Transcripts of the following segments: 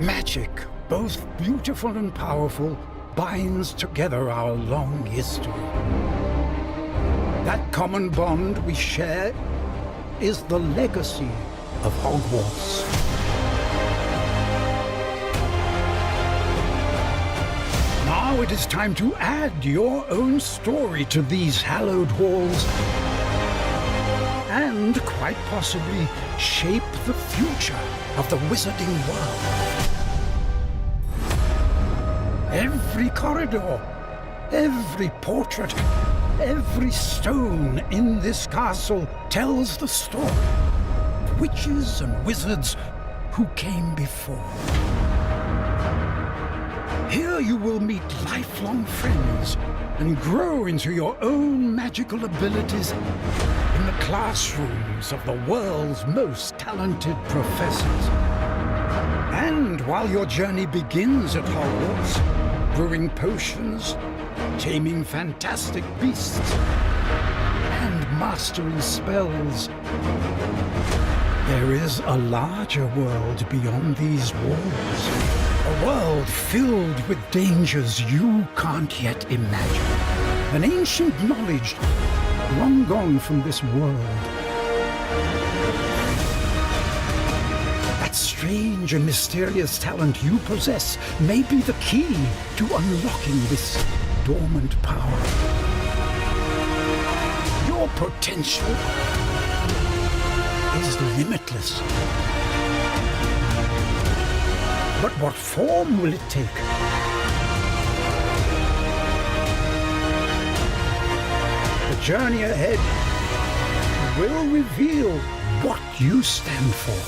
Magic, both beautiful and powerful, binds together our long history. That common bond we share is the legacy of Hogwarts. Now it is time to add your own story to these hallowed halls and, quite possibly, shape the future of the wizarding world. Every corridor, every portrait, every stone in this castle tells the story of witches and wizards who came before. Here you will meet lifelong friends and grow into your own magical abilities in the classrooms of the world's most talented professors. And while your journey begins at Hogwarts, brewing potions, taming fantastic beasts, and mastering spells, there is a larger world beyond these walls. A world filled with dangers you can't yet imagine. An ancient knowledge long gone from this world. That strange and mysterious talent you possess may be the key to unlocking this dormant power. Your potential is limitless. But what form will it take? The journey ahead will reveal what you stand for.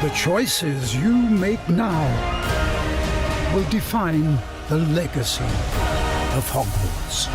The choices you make now will define the legacy of Hogwarts.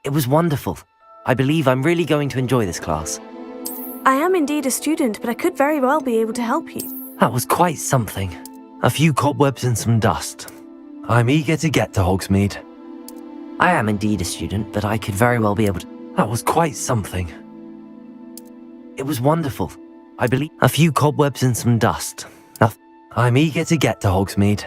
It was wonderful. I believe I'm really going to enjoy this class. I am indeed a student, but I could very well be able to help you. That was quite something. A few cobwebs and some dust. I'm eager to get to Hogsmeade. I am indeed a student, but I could very well be able to... That was quite something. It was wonderful. I believe... A few cobwebs and some dust. I'm eager to get to Hogsmeade.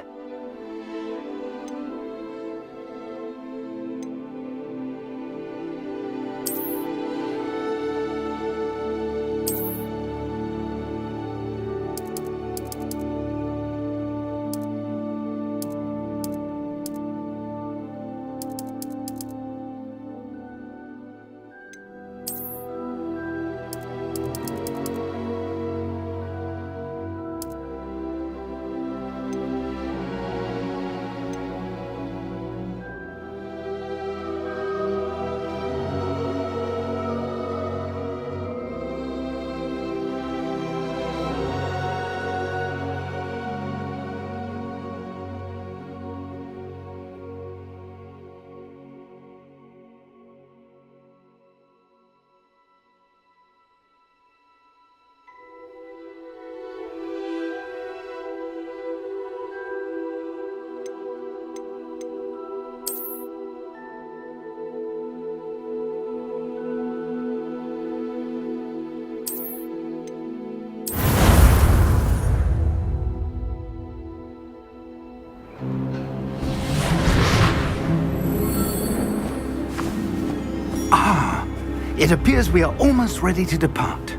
It appears we are almost ready to depart.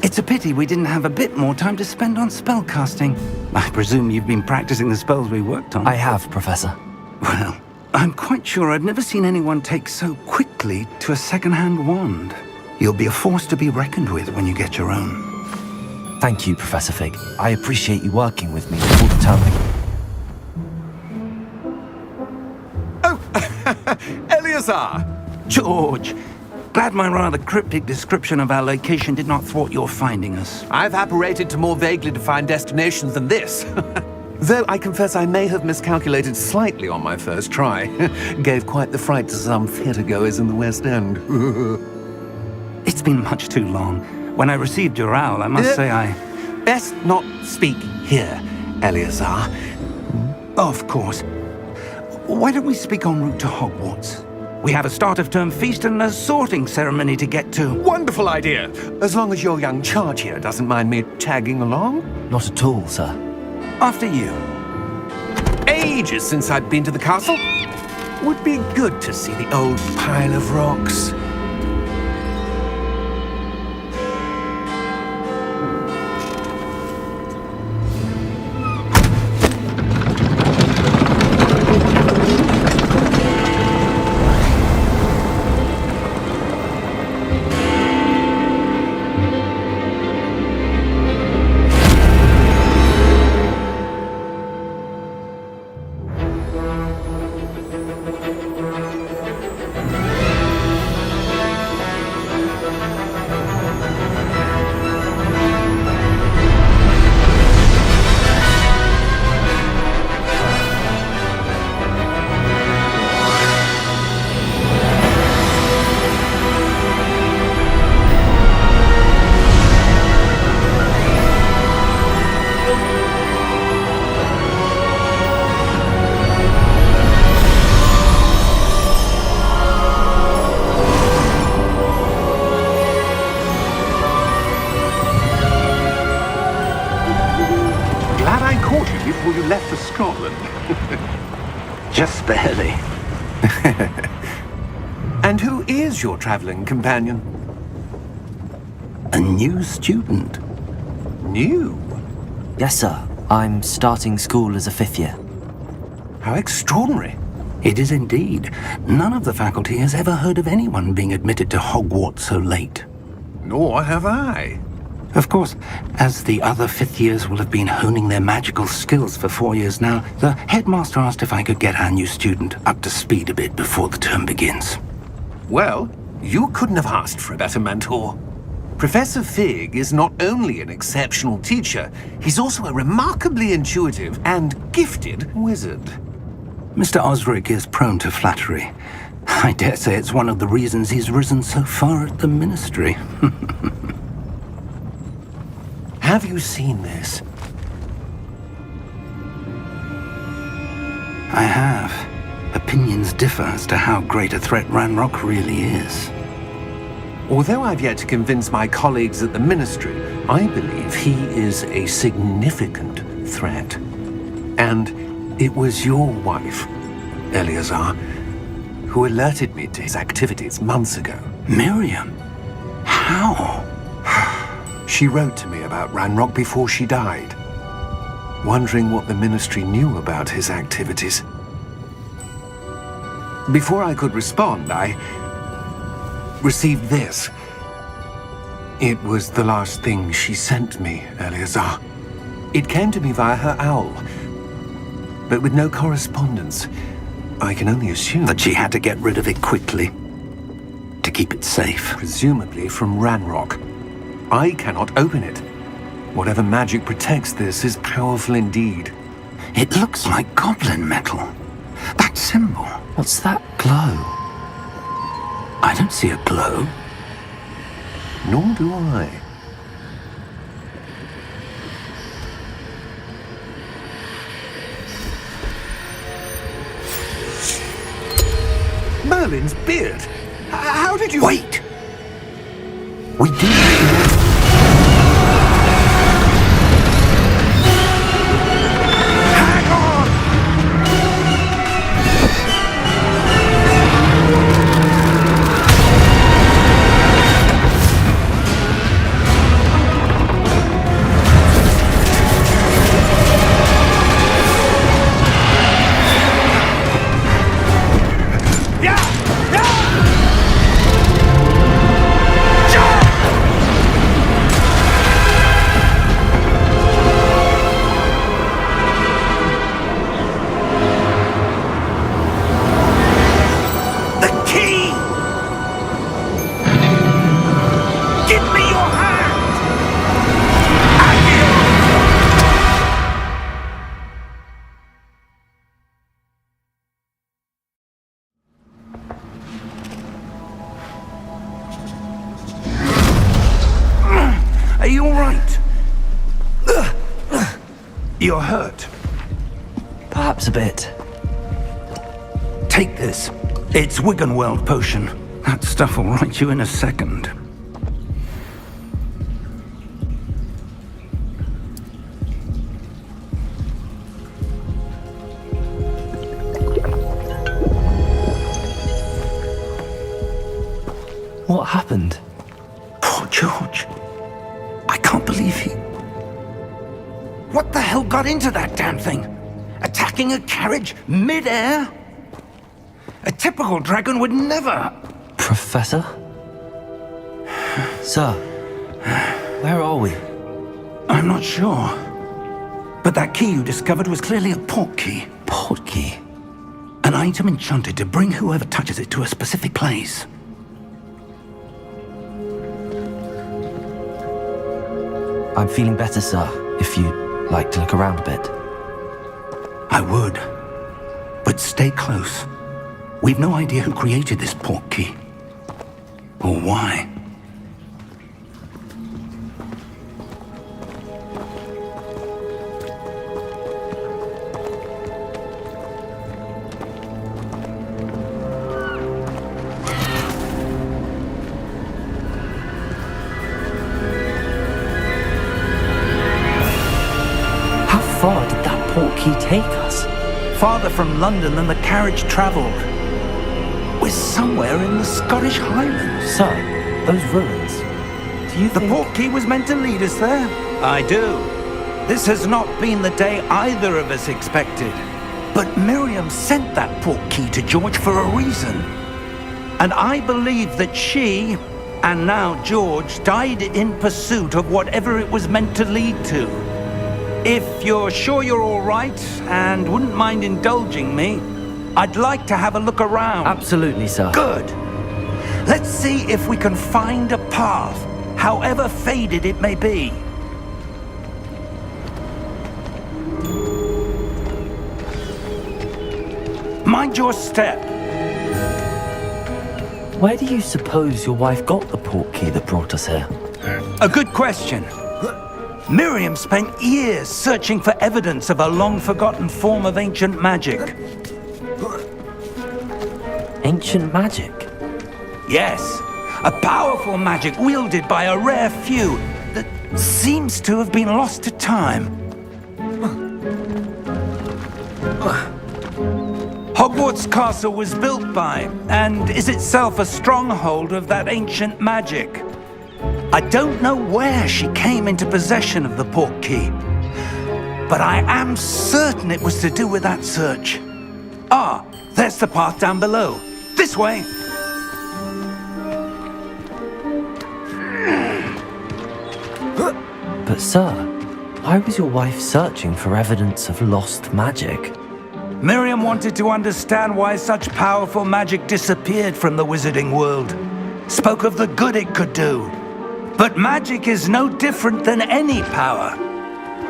It's a pity we didn't have a bit more time to spend on spellcasting. I presume you've been practicing the spells we worked on. I have, Professor. Well, I'm quite sure I've never seen anyone take so quickly to a second-hand wand. You'll be a force to be reckoned with when you get your own. Thank you, Professor Fig. I appreciate you working with me all the time. Oh, Eleazar! George, glad my rather cryptic description of our location did not thwart your finding us. I've apparated to more vaguely defined destinations than this. Though I confess I may have miscalculated slightly on my first try. Gave quite the fright to some theatre-goers in the West End. It's been much too long. When I received your owl, I must say I... Best not speak here, Eleazar. Of course. Why don't we speak en route to Hogwarts? We have a start-of-term feast and a sorting ceremony to get to. Wonderful idea! As long as your young charge here doesn't mind me tagging along. Not at all, sir. After you. Ages since I'd been to the castle. Would be good to see the old pile of rocks. Before you left for Scotland. Just barely. And who is your traveling companion? A new student. New? Yes, sir. I'm starting school as a 5th year. How extraordinary. It is indeed. None of the faculty has ever heard of anyone being admitted to Hogwarts so late. Nor have I. Of course, as the other 5th years will have been honing their magical skills for 4 years now, the headmaster asked if I could get our new student up to speed a bit before the term begins. Well, you couldn't have asked for a better mentor. Professor Fig is not only an exceptional teacher, he's also a remarkably intuitive and gifted wizard. Mr. Osric is prone to flattery. I dare say it's one of the reasons he's risen so far at the Ministry. Have you seen this? I have. Opinions differ as to how great a threat Ranrock really is. Although I've yet to convince my colleagues at the Ministry, I believe he is a significant threat. And it was your wife, Eleazar, who alerted me to his activities months ago. Miriam? How? She wrote to me about Ranrock before she died, wondering what the Ministry knew about his activities. Before I could respond, I received this. It was the last thing she sent me, Eleazar. It came to me via her owl, but with no correspondence. I can only assume That she had to get rid of it quickly, to keep it safe. presumably from Ranrock. I cannot open it. Whatever magic protects this is powerful indeed. It looks like goblin metal. That symbol. What's that glow? I don't see a glow. Nor do I. Merlin's beard! How did you... Wait! We do... Are you all right? You're hurt. Perhaps a bit. Take this. It's Wiggenweld potion. That stuff will right you in a second. What happened? Poor George. I can't believe he... What the hell got into that damn thing? Attacking a carriage mid-air? A typical dragon would never... Professor? Sir, where are we? I'm not sure. But that key you discovered was clearly a port key. Port key? An item enchanted to bring whoever touches it to a specific place. I'm feeling better, sir, if you'd like to look around a bit. I would. But stay close. We've no idea who created this port key. Or why. How far did that port key take us? Farther from London than the carriage travelled. We're somewhere in the Scottish Highlands. Sir, those ruins. Do you The think... port key was meant to lead us there? I do. This has not been the day either of us expected. But Miriam sent that port key to George for a reason. And I believe that she, and now George, died in pursuit of whatever it was meant to lead to. If you're sure you're all right, and wouldn't mind indulging me, I'd like to have a look around. Absolutely, sir. Good. Let's see if we can find a path, however faded it may be. Mind your step. Where do you suppose your wife got the portkey that brought us here? A good question. Miriam spent years searching for evidence of a long-forgotten form of ancient magic. Ancient magic? Yes, a powerful magic wielded by a rare few that seems to have been lost to time. Hogwarts Castle was built by, and is itself a stronghold of that ancient magic. I don't know where she came into possession of the portkey, but I am certain it was to do with that search. Ah, there's the path down below. This way! But sir, why was your wife searching for evidence of lost magic? Miriam wanted to understand why such powerful magic disappeared from the wizarding world. Spoke of the good it could do. But magic is no different than any power.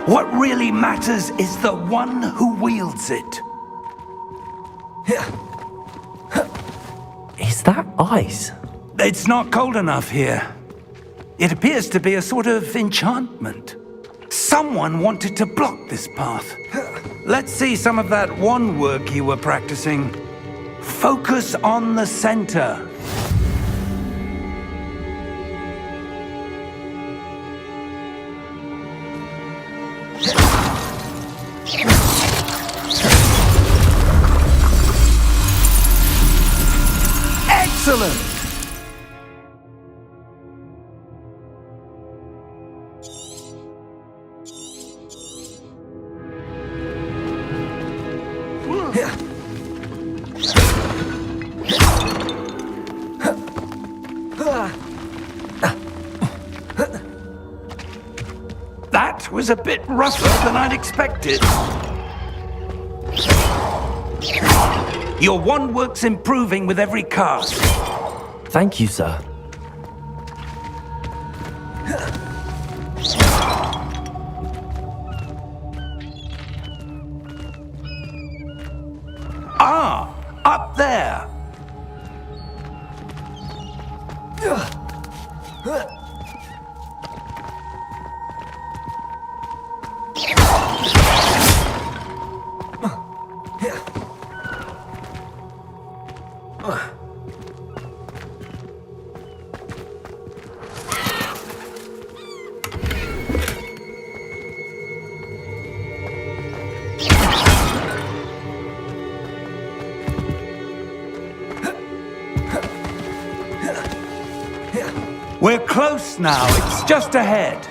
What really matters is the one who wields it. Is that ice? It's not cold enough here. It appears to be a sort of enchantment. Someone wanted to block this path. Let's see some of that wand work you were practicing. Focus on the center. Excellent! That was a bit rougher than I'd expected. Your wand work's improving with every cast. Thank you, sir. Ah, up there. We're close now. It's just ahead.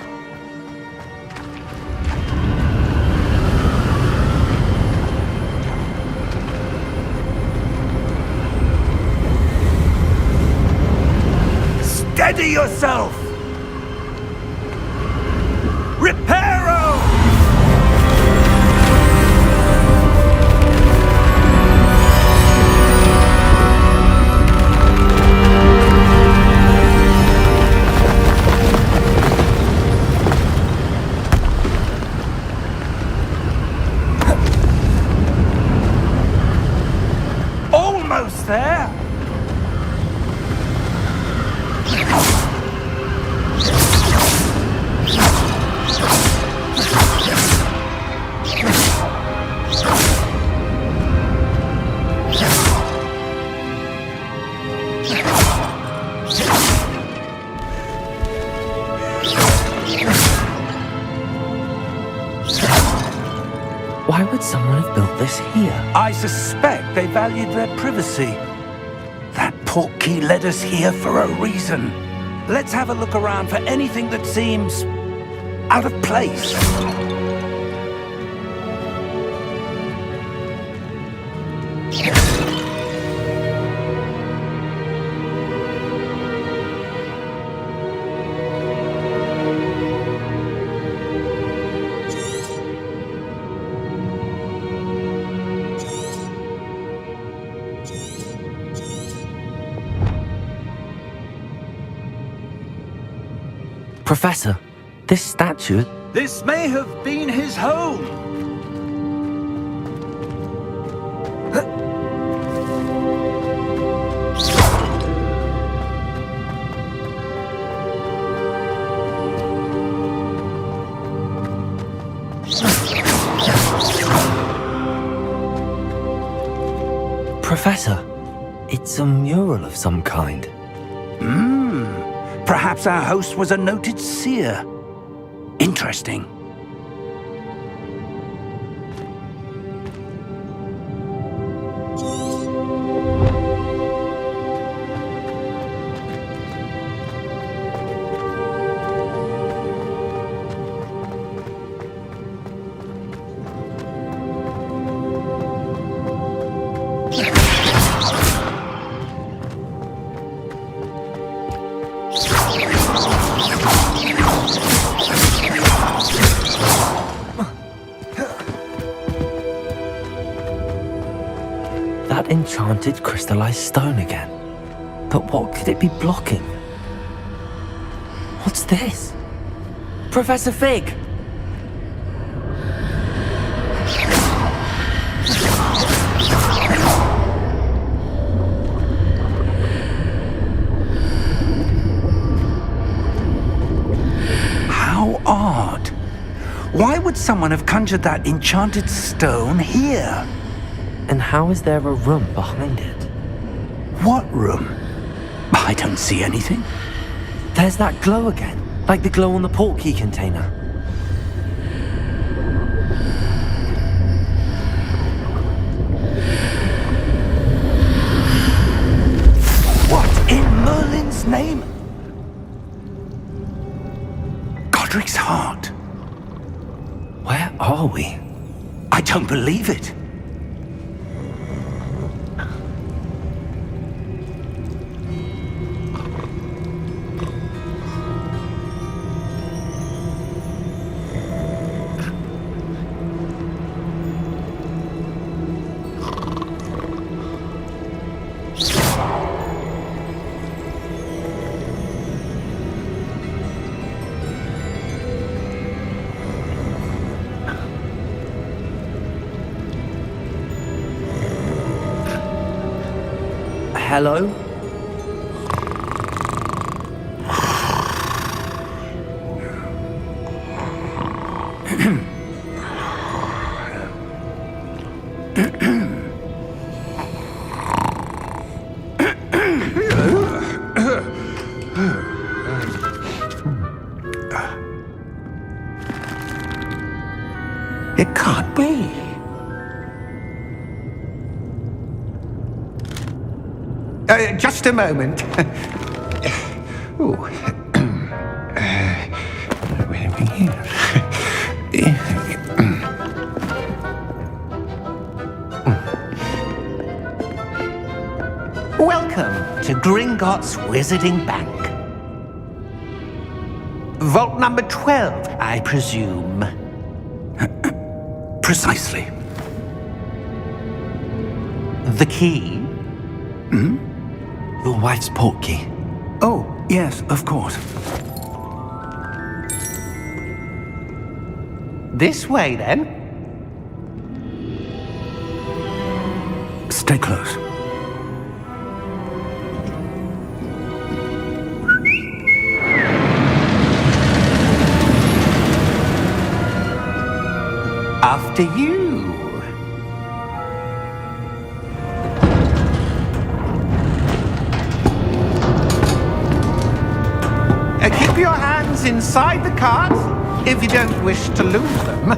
Steady yourself! Reparo! Almost there! Why would someone have built this here? I suspect they valued their privacy. That portkey led us here for a reason. Let's have a look around for anything that seems out of place. Professor, this statue... This may have been his home. Professor, it's a mural of some kind. Perhaps our host was a noted seer. Interesting. That enchanted crystallized stone again. But what could it be blocking? What's this? Professor Fig! How odd. Why would someone have conjured that enchanted stone here? And how is there a room behind it? What room? I don't see anything. There's that glow again, like the glow on the portkey container. What in Merlin's name? Godric's heart. Where are we? I don't believe it. Hello? It can't be. Just a moment. Oh. Where are we here? Welcome to Gringotts Wizarding Bank. Vault number 12, I presume. Precisely. The key? Your wife's portkey. Oh, yes, of course. This way, then. Stay close. After you. Keep your hands inside the cart if you don't wish to lose them.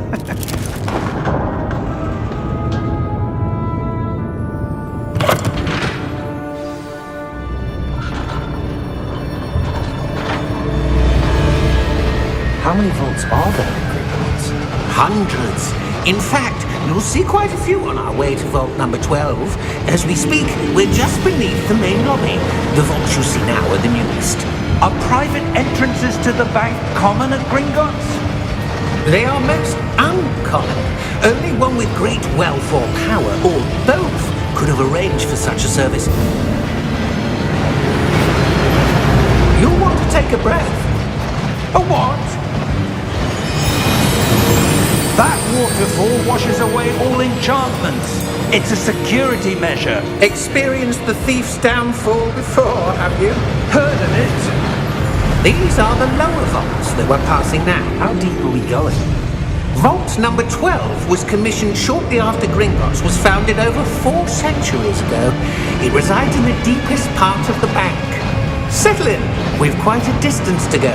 How many vaults are there in Gringotts? Hundreds. In fact, you'll see quite a few on our way to vault number 12. As we speak, we're just beneath the main lobby. The vaults you see now are the newest. Are private entrances to the bank common at Gringotts? They are most uncommon. Only one with great wealth or power, or both, could have arranged for such a service. You'll want to take a breath. A what? That waterfall washes away all enchantments. It's a security measure. Experienced the thief's downfall before, have you? Heard of it? These are the lower vaults that we're passing now. How deep are we going? Vault number 12 was commissioned shortly after Gringotts was founded over 4 centuries ago. It resides in the deepest part of the bank. Settle in. We've quite a distance to go.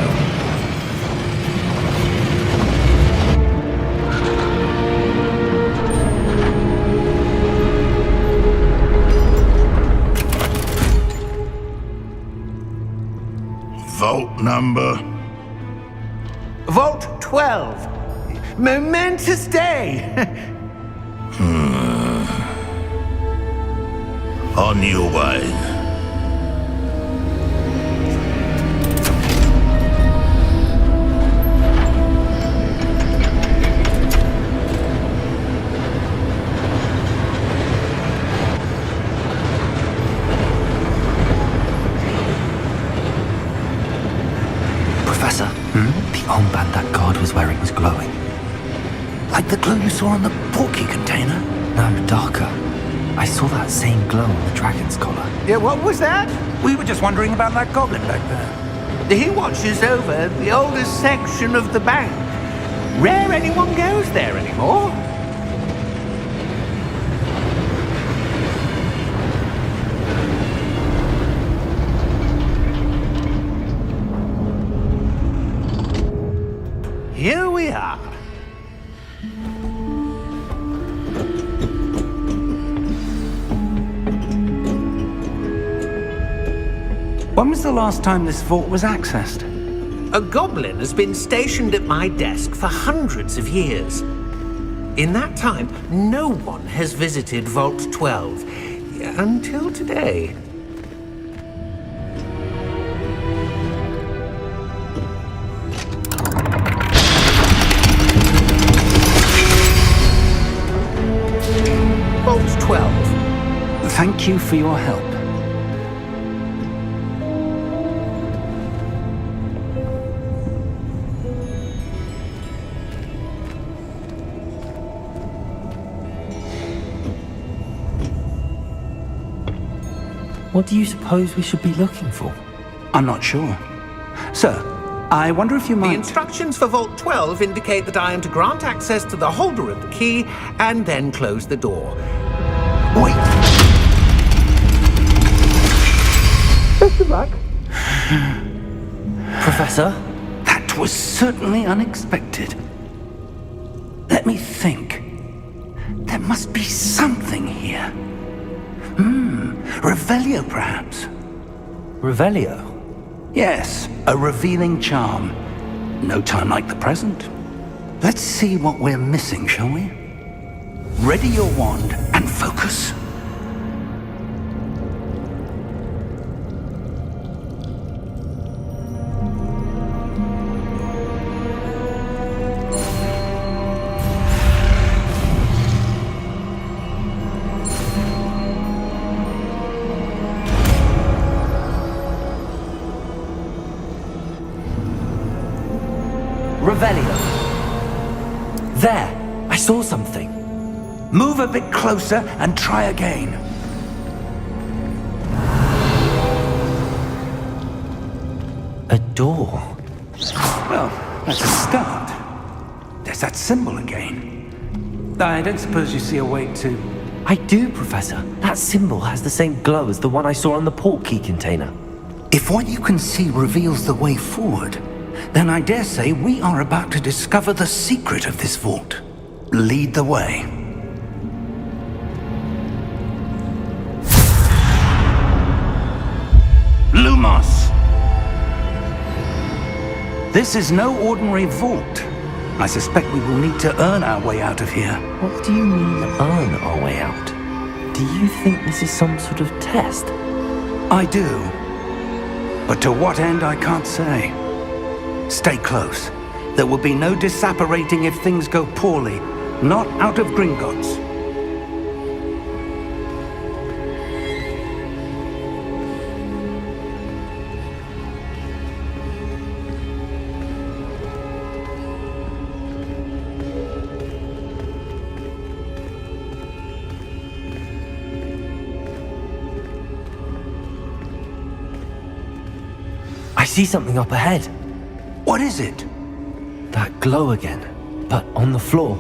Vault number? Vault 12. Momentous day! On your way. Professor, the armband that guard was wearing was glowing. Like the glow you saw on the portkey container? No, darker. I saw that same glow on the dragon's collar. Yeah, what was that? We were just wondering about that goblin back there. He watches over the oldest section of the bank. Rare anyone goes there anymore. Here we are. When was the last time this vault was accessed? A goblin has been stationed at my desk for hundreds of years. In that time, no one has visited Vault 12 until today. Vault 12. Thank you for your help. What do you suppose we should be looking for? I'm not sure. Sir, I wonder if you The might... instructions for Vault 12 indicate that I am to grant access to the holder of the key and then close the door. Wait! Best of luck. Professor? That was certainly unexpected. Let me think. There must be something here. Revelio, perhaps? Revelio? Yes, a revealing charm. No time like the present. Let's see what we're missing, shall we? Ready your wand and focus. Revelio. There! I saw something. Move a bit closer and try again. A door. Well, that's a start. There's that symbol again. I don't suppose you see a way to... I do, Professor. That symbol has the same glow as the one I saw on the portkey container. If what you can see reveals the way forward, then I dare say we are about to discover the secret of this vault. Lead the way. Lumos! This is no ordinary vault. I suspect we will need to earn our way out of here. What do you mean, earn our way out? Do you think this is some sort of test? I do. But to what end, I can't say. Stay close. There will be no disapparating if things go poorly. Not out of Gringotts. I see something up ahead. What is it? That glow again. but on the floor.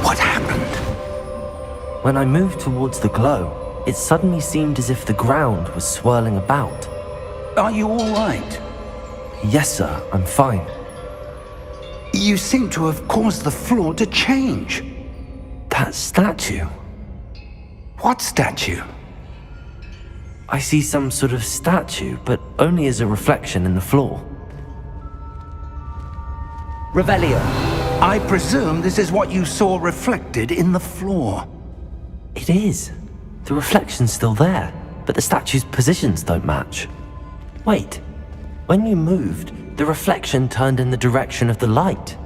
What happened? When I moved towards the glow, it suddenly seemed as if the ground was swirling about. Are you all right? Yes, sir, I'm fine. You seem to have caused the floor to change. That statue. What statue? I see some sort of statue, but only as a reflection in the floor. Revelio. I presume this is what you saw reflected in the floor. It is. The reflection's still there, but the statue's positions don't match. Wait. When you moved, the reflection turned in the direction of the light.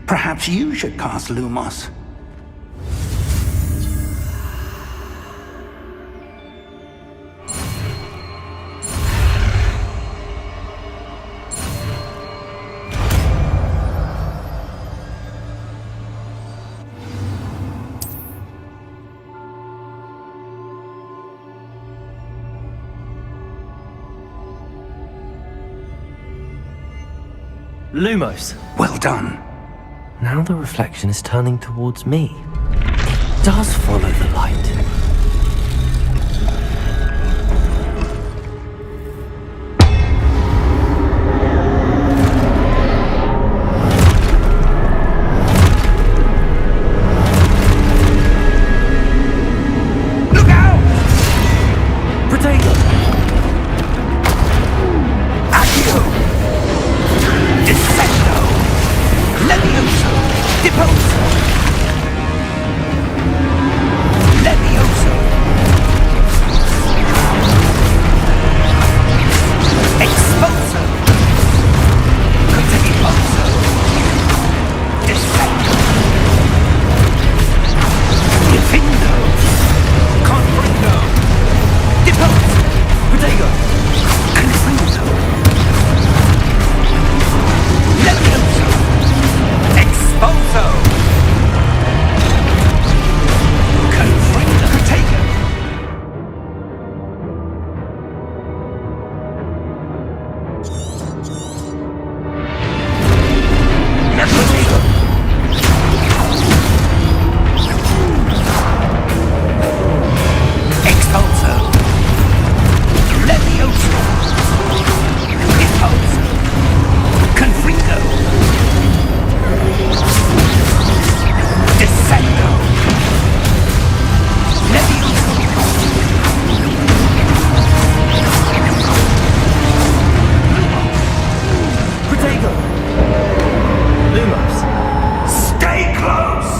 Perhaps you should cast Lumos. Lumos! Well done. Now the reflection is turning towards me. It does follow the light. Look out! Protego! Accio! Descendo! Levioso! Deposo! Levioso! Exposo! Cotegiposo! Descendo! Defindo! Confrindo! Deposo! Protego! Confrindo! Levioso! Exposo! Confrindo! Protego! Protego! Expulso! Levioso! Expulso! Confrindo! Descendo! Levioso! Protego! Lumos! Stay close!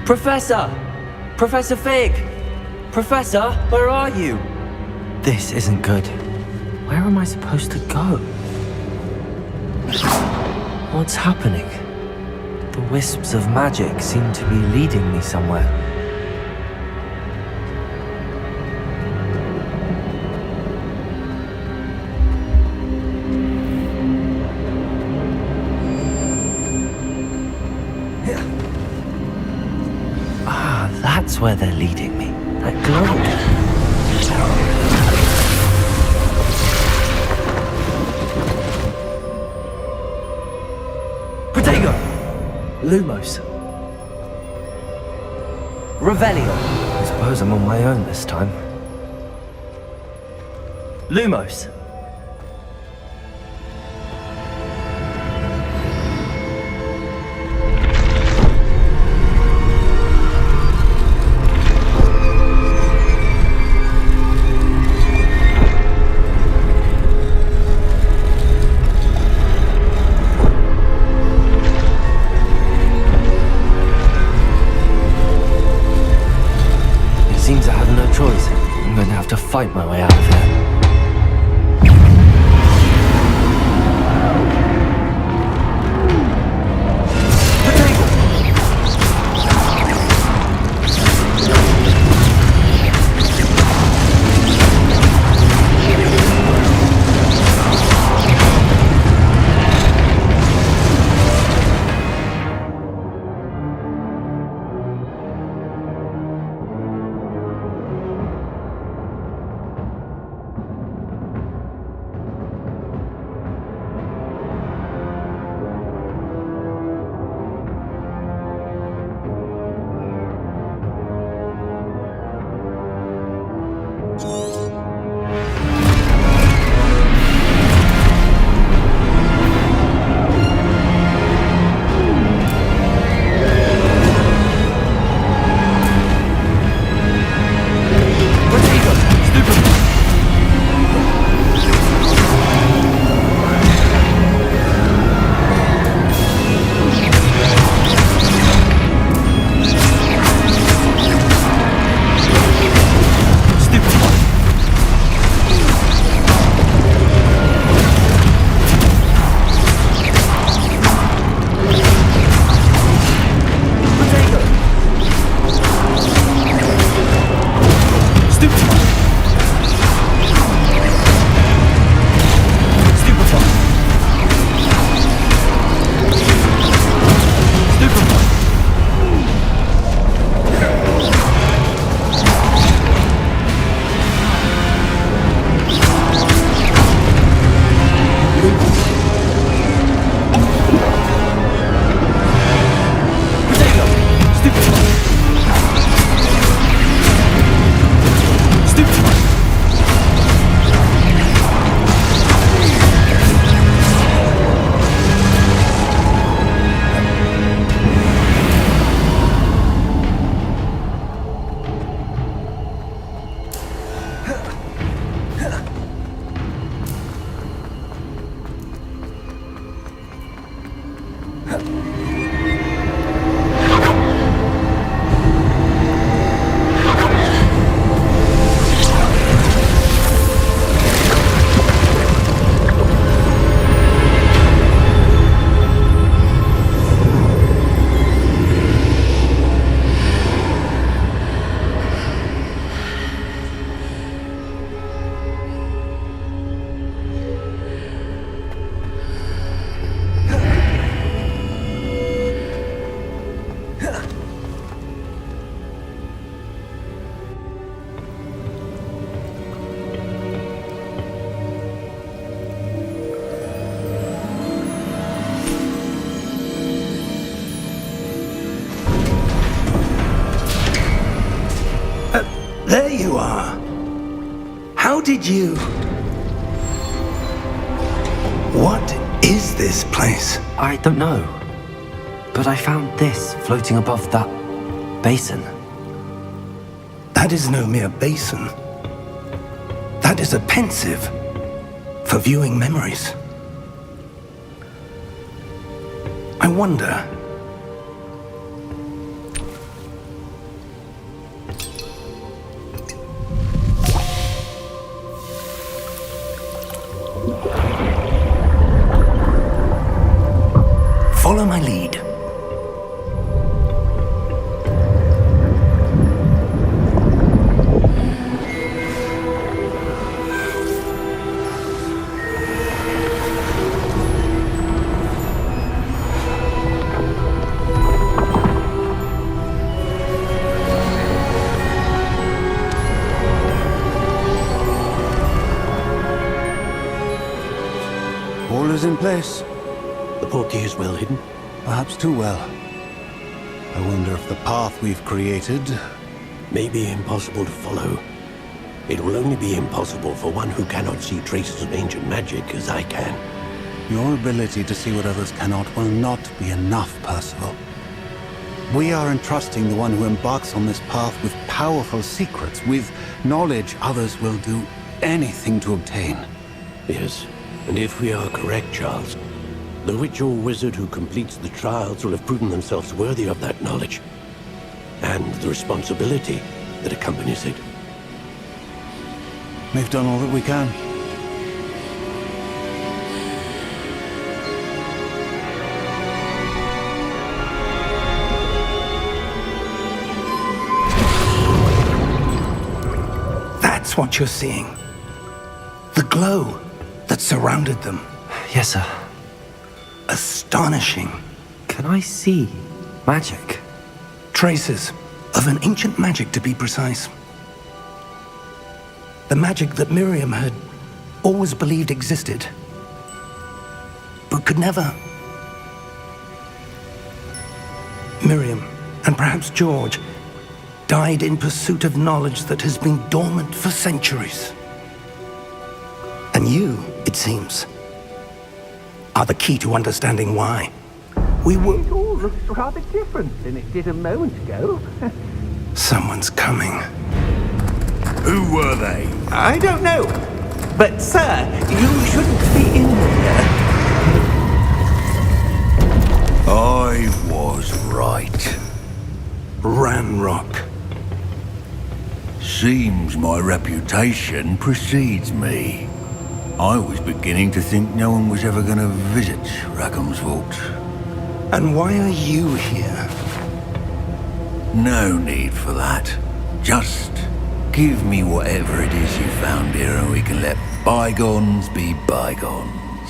Professor! Professor Fig! Professor, where are you? This isn't good. Where am I supposed to go? What's happening? The wisps of magic seem to be leading me somewhere. Ah, that's where they're leading me. That glow. Protego! Lumos. Revelio. I suppose I'm on my own this time. Lumos. Seems I have no choice. I'm going to have to fight my way out of here. How did you... What is this place? I don't know. But I found this floating above that basin. That is no mere basin. That is a pensive for viewing memories. I wonder... Follow my lead. All is in place. The portkey is well hidden. Perhaps too well. I wonder if the path we've created... May be impossible to follow. It will only be impossible for one who cannot see traces of ancient magic as I can. Your ability to see what others cannot will not be enough, Percival. We are entrusting the one who embarks on this path with powerful secrets, with knowledge others will do anything to obtain. Yes, and if we are correct, Charles, the witch or wizard who completes the trials will have proven themselves worthy of that knowledge, and the responsibility that accompanies it. We've done all that we can. That's what you're seeing. The glow that surrounded them. Yes, sir. Astonishing. Can I see magic? Traces of an ancient magic, to be precise. The magic that Miriam had always believed existed, but could never. Miriam, and perhaps George, died in pursuit of knowledge that has been dormant for centuries. And you, it seems, are the key to understanding why. We were... It all looks rather different than it did a moment ago. Someone's coming. Who were they? I don't know. But, sir, you shouldn't be in here. I was right. Ranrock. Seems my reputation precedes me. I was beginning to think no one was ever going to visit Rackham's vault. And why are you here? No need for that. Just give me whatever it is you found here and we can let bygones be bygones.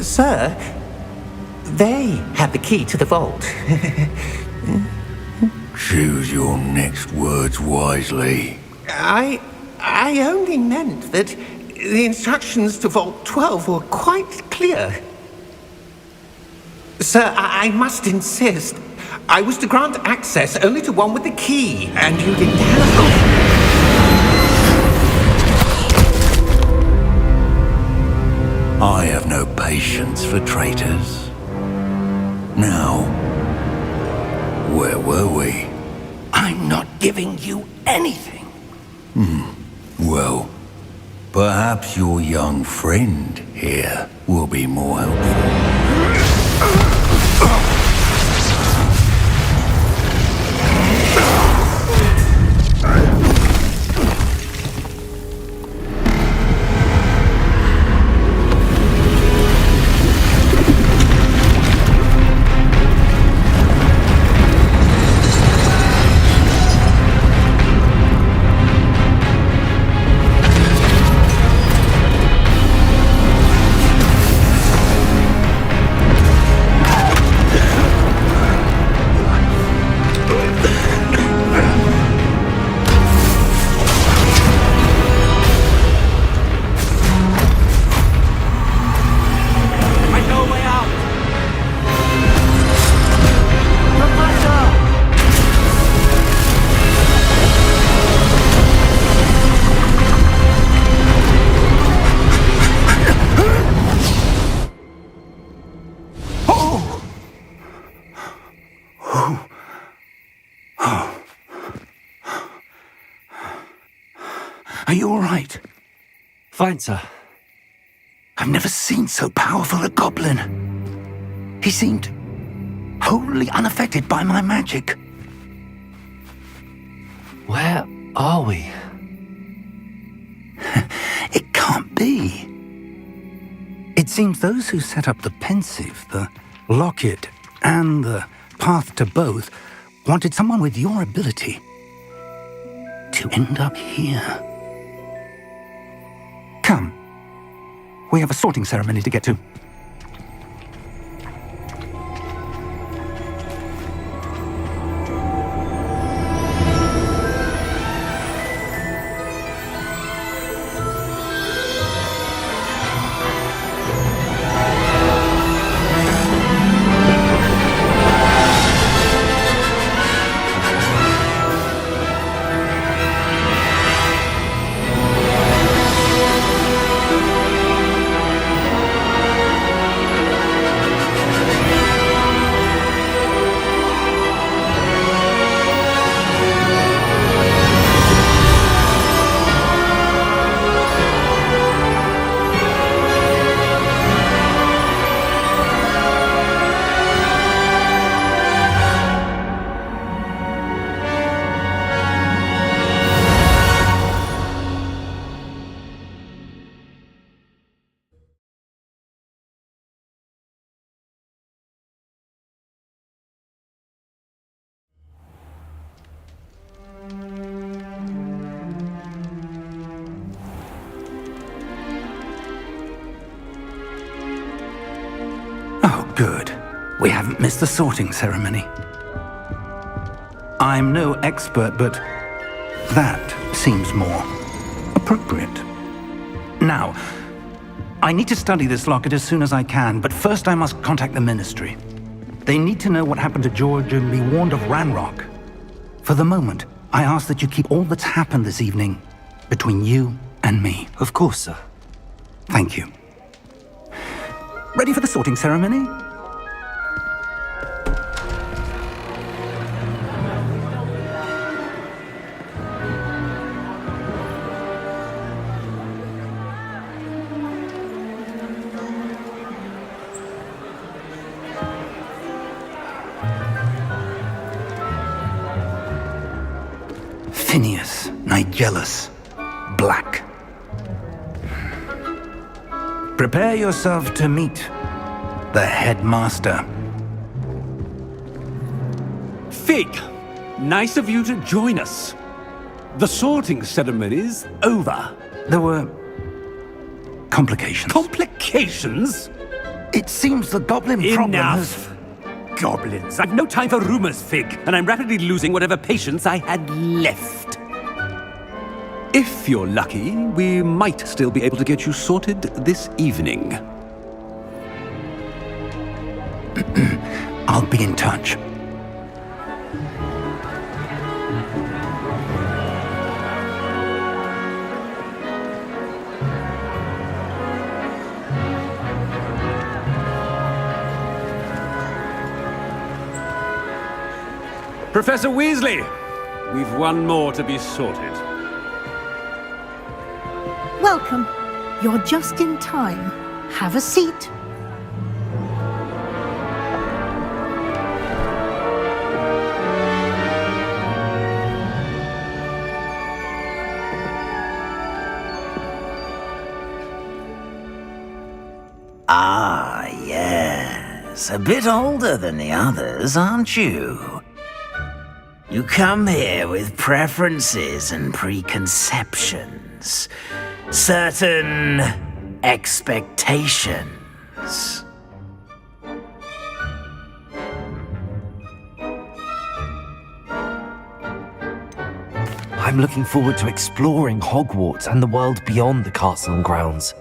Sir, they have the key to the vault. Choose your next words wisely. I only meant that the instructions to Vault 12 were quite clear. Sir, I must insist. I was to grant access only to one with the key, and you didn't have... I have no patience for traitors. Now, where were we? I'm not giving you anything. Well, perhaps your young friend here will be more helpful. Are you all right? Fine, sir. I've never seen so powerful a goblin. He seemed wholly unaffected by my magic. Where are we? It can't be. It seems those who set up the pensive, the locket, and the path to both wanted someone with your ability to end up here. Come. We have a sorting ceremony to get to. Oh, good. We haven't missed the sorting ceremony. I'm no expert, but that seems more appropriate. Now, I need to study this locket as soon as I can, but first I must contact the Ministry. They need to know what happened to George and be warned of Ranrock. For the moment, I ask that you keep all that's happened this evening between you and me. Of course, sir. Thank you. Ready for the sorting ceremony? Phineas, Nigellus, Black. Prepare yourself to meet the headmaster. Fig, nice of you to join us. The sorting ceremony's over. There were complications. Complications? It seems the goblin problem has... Enough! Goblins. I've no time for rumors, Fig, and I'm rapidly losing whatever patience I had left. If you're lucky, we might still be able to get you sorted this evening. I'll be in touch. Professor Weasley, we've one more to be sorted. Welcome. You're just in time. Have a seat. Ah, yes. A bit older than the others, aren't you? You come here with preferences and preconceptions. Certain expectations. I'm looking forward to exploring Hogwarts and the world beyond the castle and grounds.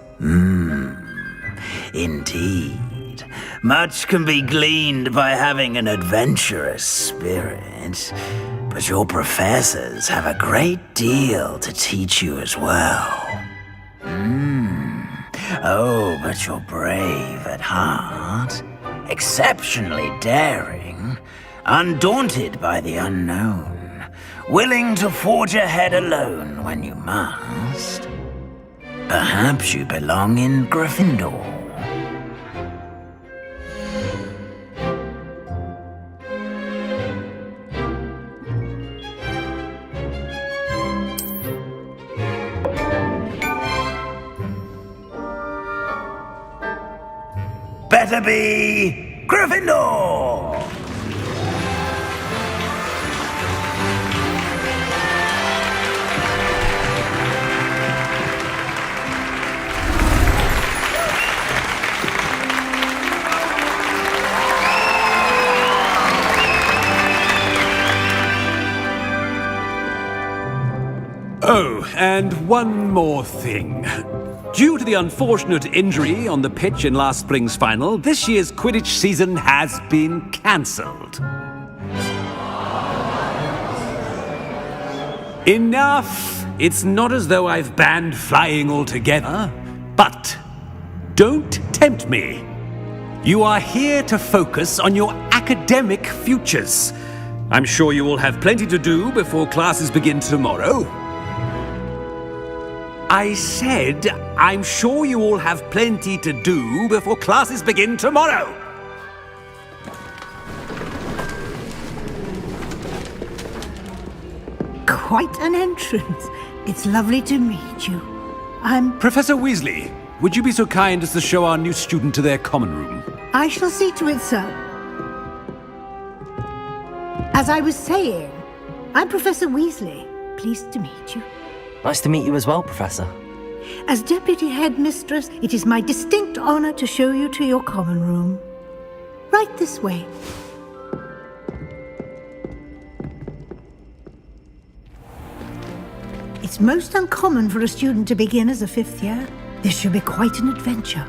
Indeed. Much can be gleaned by having an adventurous spirit, but your professors have a great deal to teach you as well. Oh, but you're brave at heart, exceptionally daring, undaunted by the unknown. willing to forge ahead alone when you must. Perhaps you belong in Gryffindor. Better be Gryffindor! Oh, and one more thing. Due to the unfortunate injury on the pitch in last spring's final, this year's Quidditch season has been cancelled. Enough! It's not as though I've banned flying altogether, but don't tempt me. You are here to focus on your academic futures. I'm sure you will have plenty to do before classes begin tomorrow. I said, I'm sure you all have plenty to do before classes begin tomorrow. Quite an entrance. It's lovely to meet you. Professor Weasley, would you be so kind as to show our new student to their common room? I shall see to it, sir. As I was saying, I'm Professor Weasley. Pleased to meet you. Nice to meet you as well, Professor. As Deputy Headmistress, it is my distinct honor to show you to your common room. Right this way. It's most uncommon for a student to begin as a fifth year. This should be quite an adventure.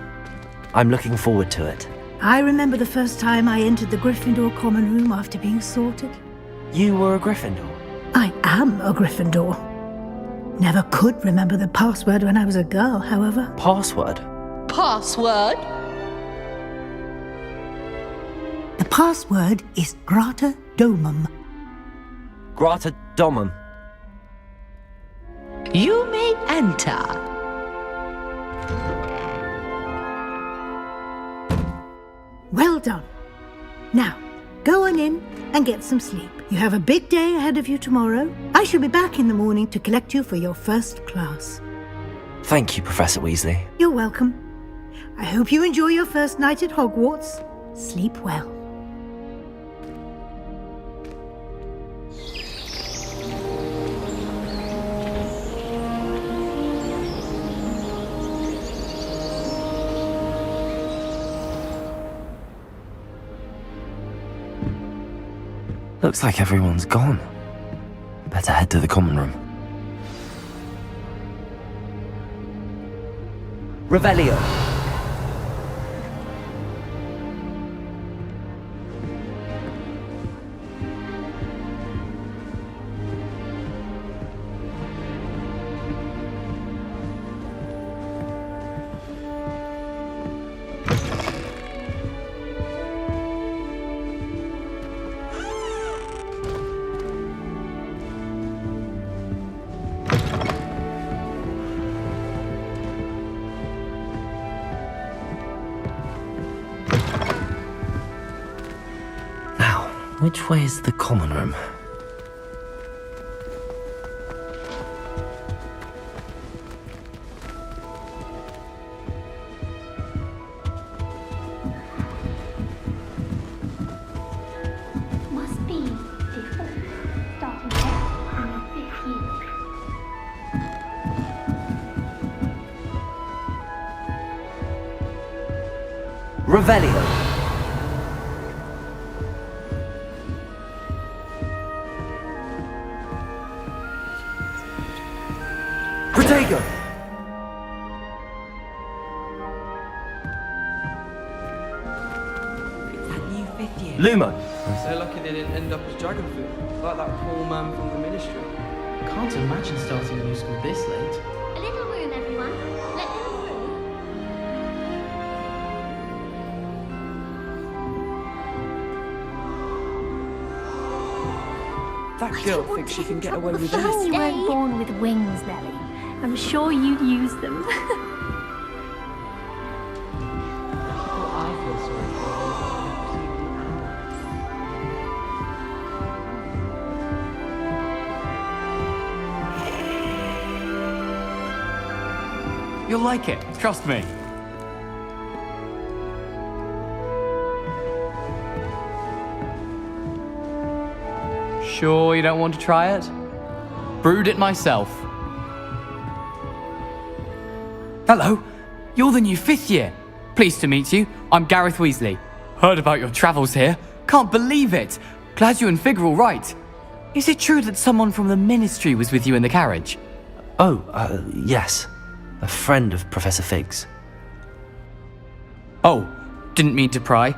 I'm looking forward to it. I remember the first time I entered the Gryffindor common room after being sorted. You were a Gryffindor? I am a Gryffindor. Never could remember the password when I was a girl, however. Password? Password? The password is Grata Domum. Grata Domum. You may enter. Well done. Now, go on in and get some sleep. You have a big day ahead of you tomorrow. I shall be back in the morning to collect you for your first class. Thank you, Professor Weasley. You're welcome. I hope you enjoy your first night at Hogwarts. Sleep well. Looks like everyone's gone. Better head to the common room. Revelio. Which way is the common room? Must be before starting off in the fifth year. Revelio. Protego! That new fifth year. Lumo. So lucky they didn't end up as dragon food, like that poor man from the ministry. Can't imagine starting a new school this late. A little room, everyone. Let them through. That That girl thinks she can get away with Shame anything. you weren't born with wings, Nelly. I'm sure you'd use them. You'll like it, trust me. Sure you don't want to try it? Brewed it myself. Hello, you're the new 5th year. Pleased to meet you. I'm Gareth Weasley. Heard about your travels here. Can't believe it. Glad you and Fig are all right. Is it true that someone from the Ministry was with you in the carriage? Oh, yes. A friend of Professor Fig's. Oh, didn't mean to pry.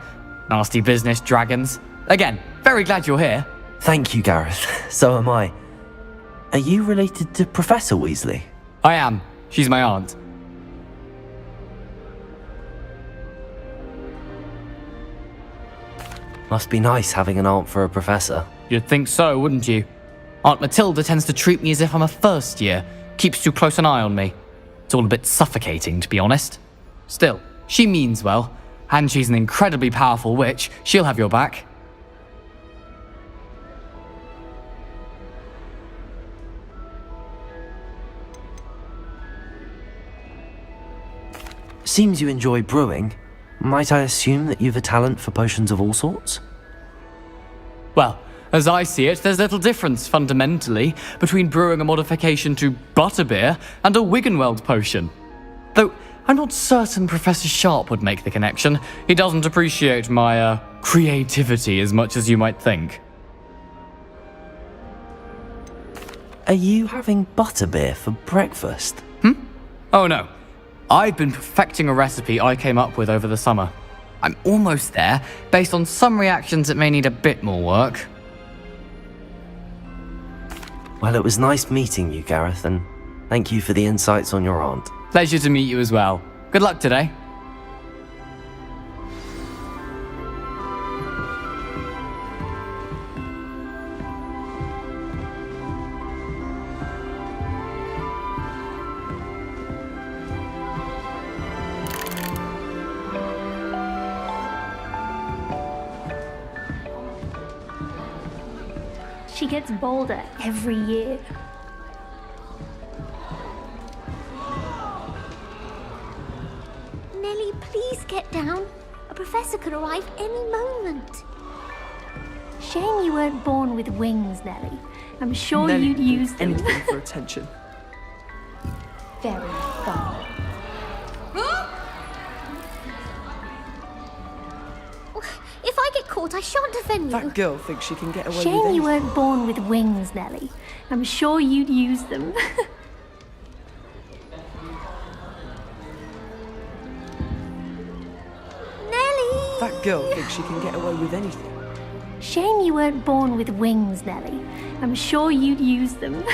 Nasty business, dragons. Again, very glad you're here. Thank you, Gareth. So am I. Are you related to Professor Weasley? I am. She's my aunt. Must be nice having an aunt for a professor. You'd think so, wouldn't you? Aunt Matilda tends to treat me as if I'm a first year. Keeps too close an eye on me. It's all a bit suffocating, to be honest. Still, she means well, and she's an incredibly powerful witch. She'll have your back. Seems you enjoy brewing. Might I assume that you've a talent for potions of all sorts? Well, as I see it, there's little difference, fundamentally, between brewing a modification to butterbeer and a Wiggenweld potion. Though, I'm not certain Professor Sharp would make the connection. He doesn't appreciate my, creativity as much as you might think. Are you having butterbeer for breakfast? Oh no. I've been perfecting a recipe I came up with over the summer. I'm almost there, based on some reactions that may need a bit more work. Well, it was nice meeting you, Gareth, and thank you for the insights on your aunt. Pleasure to meet you as well. Good luck today. She gets bolder every year. Nelly, please get down. A professor could arrive any moment. Shame you weren't born with wings, Nelly. I'm sure Nelly you'd would do use them. anything for attention. Very fun. If I get caught, I shan't defend you. That girl thinks she can get away with Shame anything. you weren't born with wings, Nelly. I'm sure you'd use them. Nelly! That girl thinks she can get away with anything. Shame you weren't born with wings, Nelly. I'm sure you'd use them.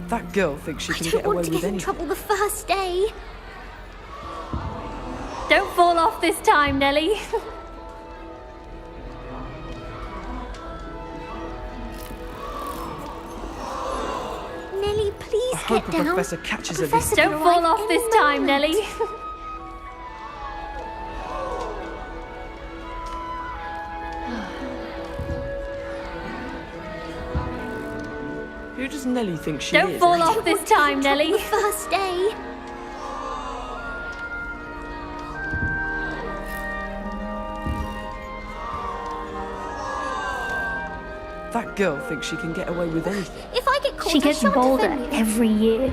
That girl thinks she I can don't get away want to with get in anything. trouble the first day. Don't fall off this time, Nelly. Nelly, please I hope get a down. professor catches her this Professor Don't could fall arrive off any this time, moment. Nelly. Who does Nelly think she Don't is? fall off this time, Nelly. The first day. That girl thinks she can get away with anything. If I get caught, She I gets shan't bolder defend you. every year.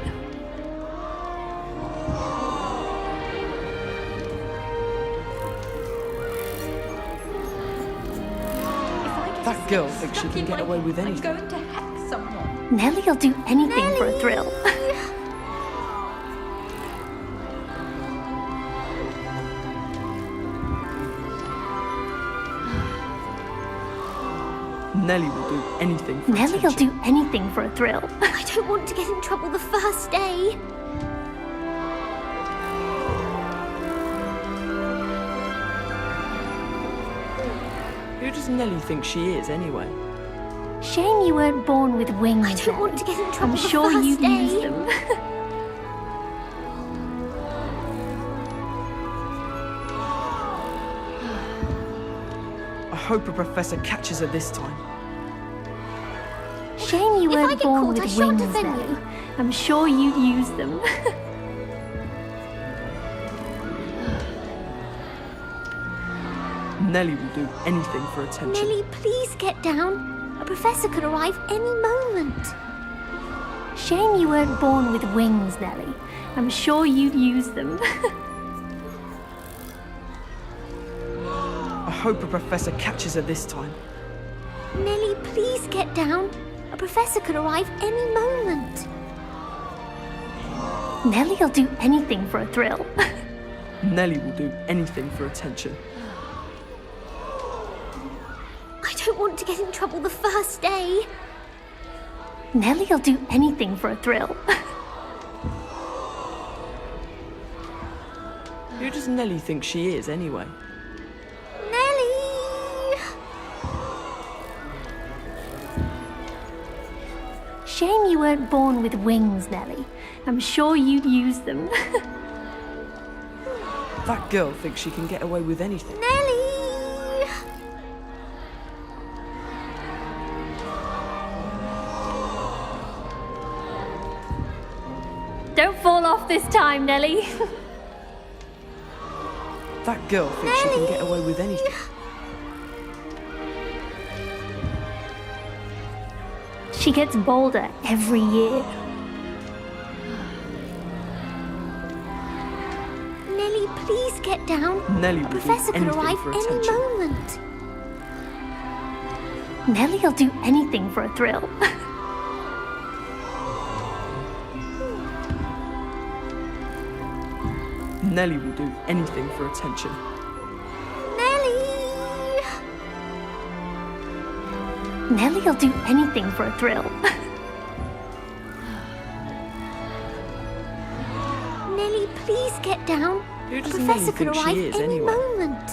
That girl thinks she can get away with anything. going to hack someone. Nelly'll do anything for a thrill. Nelly will do anything for Nelly'll attention. do anything for a thrill. I don't want to get in trouble the first day. Who does Nellie think she is, anyway? Shame you weren't born with wings. I don't want to get in trouble I'm the sure first you'd day. use them. I hope a professor catches her this time. Shame you If I weren't get born caught, I with shan't wings, offend Nellie. you. I'm sure you'd use them. Nellie will do anything for attention. Nellie, please get down. A professor could arrive any moment. Shame you weren't born with wings, Nellie. I'm sure you'd use them. I hope a professor catches her this time. Nellie, please get down. A professor could arrive any moment. Nellie'll do anything for a thrill. Nellie will do anything for attention. I don't want to get in trouble the first day. Nellie'll do anything for a thrill. Who does Nellie think she is, anyway? Nellie! Shame you weren't born with wings, Nellie. I'm sure you'd use them. That girl thinks she can get away with anything. Nellie! Don't fall off this time, Nellie. That girl thinks she can get away with anything. She gets bolder every year. Nellie, please get down. Nellie A will do professor could anything arrive for any attention. moment. Nellie'll do anything for a thrill. Nellie will do anything for attention. Nellie! Nellie'll do anything for a thrill. Nellie, please get down. Who A does professor Nellie could think she arrive is, any anyway? moment.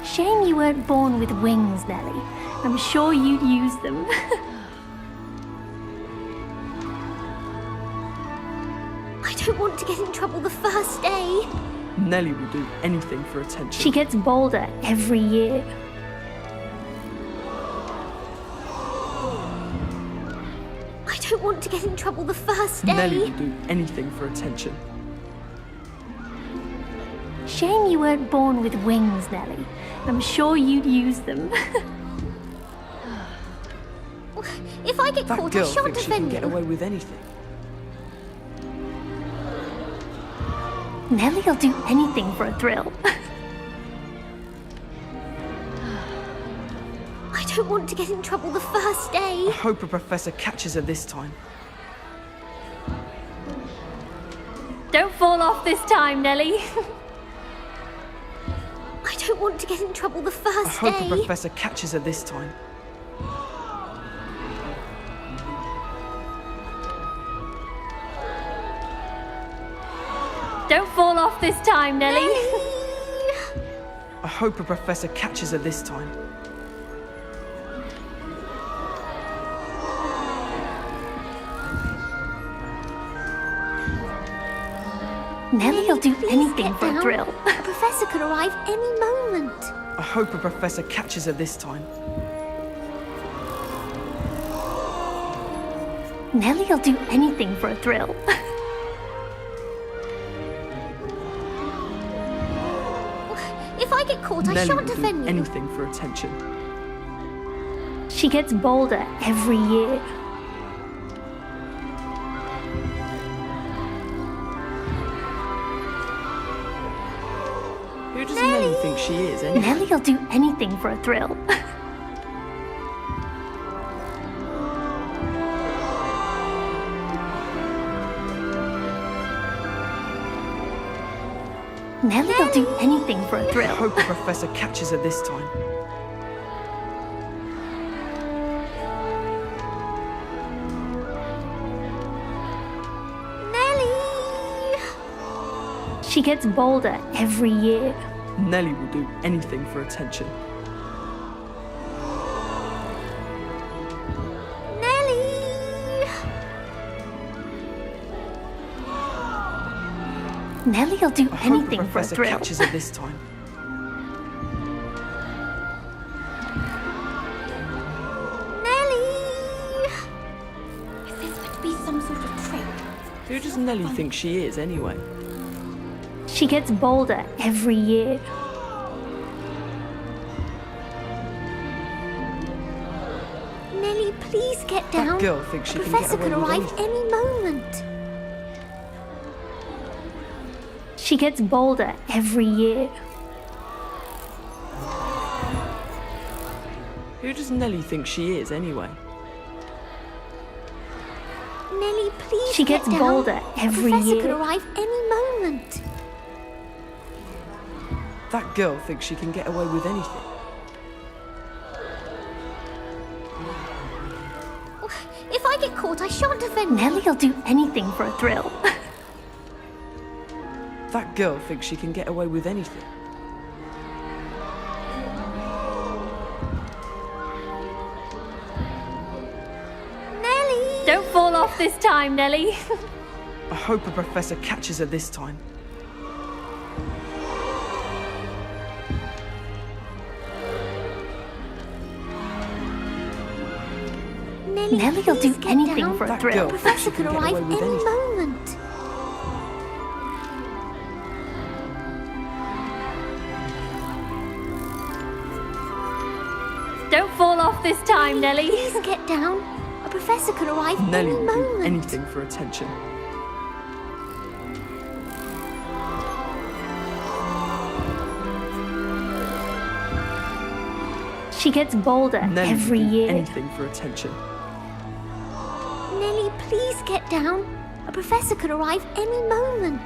Shame you weren't born with wings, Nellie. I'm sure you'd use them. I don't want to get in trouble the first day. Nellie will do anything for attention. She gets bolder every year. I don't want to get in trouble the first day. Nellie will do anything for attention. Shame you weren't born with wings, Nellie. I'm sure you'd use them. If I get That caught, I girl shan't thinks she can offend get you. away with anything. Nellie'll do anything for a thrill. I don't want to get in trouble the first day. I hope a professor catches her this time. Don't fall off this time, Nellie. I don't want to get in trouble the I first hope a day. professor catches her this time. Don't fall off this time, Nellie. I hope a professor catches her this time. Nellie'll do Please anything get for a down. thrill. A professor could arrive any moment. I hope a professor catches her this time. Nellie'll do anything for a thrill. If I get caught, I Nellie shan't will do offend you. anything for attention. She gets bolder every year. Who does Nellie think she is, anyway? Nellie'll do anything for a thrill. Nellie'll do anything for a I thrill. hope a professor catches her this time. Nellie! She gets bolder every year. Nellie will do anything for attention. Nellie'll do I hope the anything for a professor thrill. catches her this time. Nellie! If this were to be some sort of trick. Who does Nellie think she is, anyway? She gets bolder every year. Nellie, please get down. That girl thinks she The can get professor away could with arrive anything. any moment. She gets bolder every year. Who does Nellie think she is, anyway? Nellie, please She get gets down. bolder The every professor year. could arrive any moment. That girl thinks she can get away with anything. If I get caught, I shan't defend you. Nellie'll do anything for a thrill. That girl thinks she can get away with anything. Nellie! Don't fall off this time, Nellie. I hope a professor catches her this time. Nellie'll do please get anything down. for a That thrill. girl The professor thinks she could can get arrive away with any anything. moment. Don't fall off this time, Nellie. Please get down. A professor could arrive Nellie any will do moment. anything for attention. She gets bolder Nellie every will do year. anything for attention. Nellie, please get down. A professor could arrive any moment.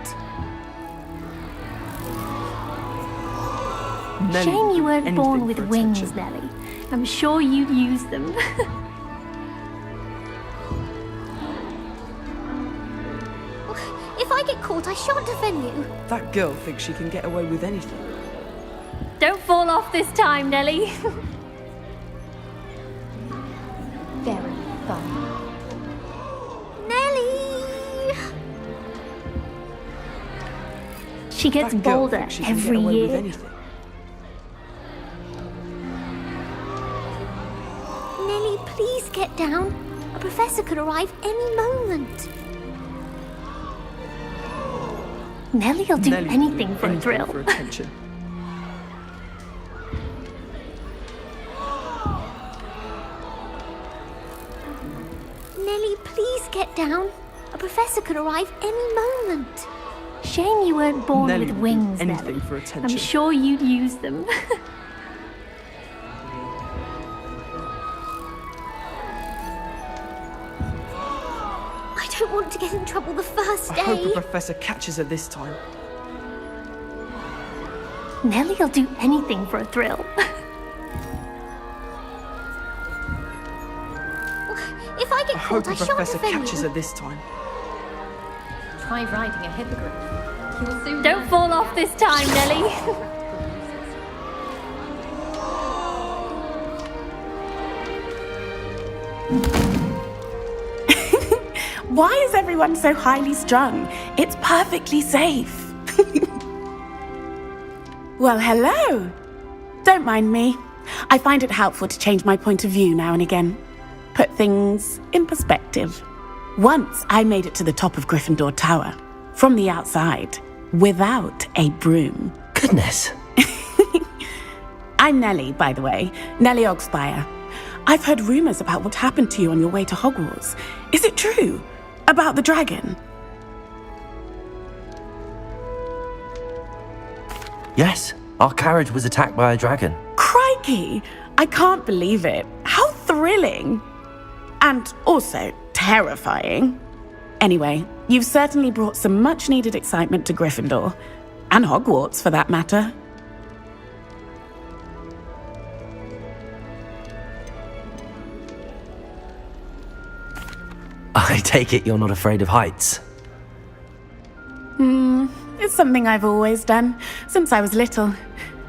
Nellie Shame will you do weren't born anything with for wings, attention. Nellie. I'm sure you'd use them. If I get caught, I shan't defend you. That girl thinks she can get away with anything. Don't fall off this time, Nellie. Very fun. Nellie! She gets That girl bolder thinks she can every get away with year. anything. Nellie, please get down. A professor could arrive any moment. Nellie'll do Nellie will anything do for a anything thrill. for attention. Nellie, please get down. A professor could arrive any moment. Shame you weren't born Nellie with will do wings, anything Nellie. for I'm attention. sure you'd use them. I don't want to get in trouble the first I hope day. a professor catches her this time. Nellie'll do anything for a thrill. If I get I hope caught, a I shan't professor defend catches you. her this time. Try riding a hippogriff. You'll soon Don't learn. fall off this time, Nellie. Why is everyone so highly strung? It's perfectly safe. Well, hello. Don't mind me. I find it helpful to change my point of view now and again. Put things in perspective. Once I made it to the top of Gryffindor Tower, from the outside, without a broom. Goodness. I'm Nellie, by the way. Nellie Ogspire. I've heard rumors about what happened to you on your way to Hogwarts. Is it true? About the dragon? Yes, our carriage was attacked by a dragon. Crikey! I can't believe it. How thrilling! And also terrifying. Anyway, you've certainly brought some much-needed excitement to Gryffindor. And Hogwarts, for that matter. I take it you're not afraid of heights. It's something I've always done, since I was little.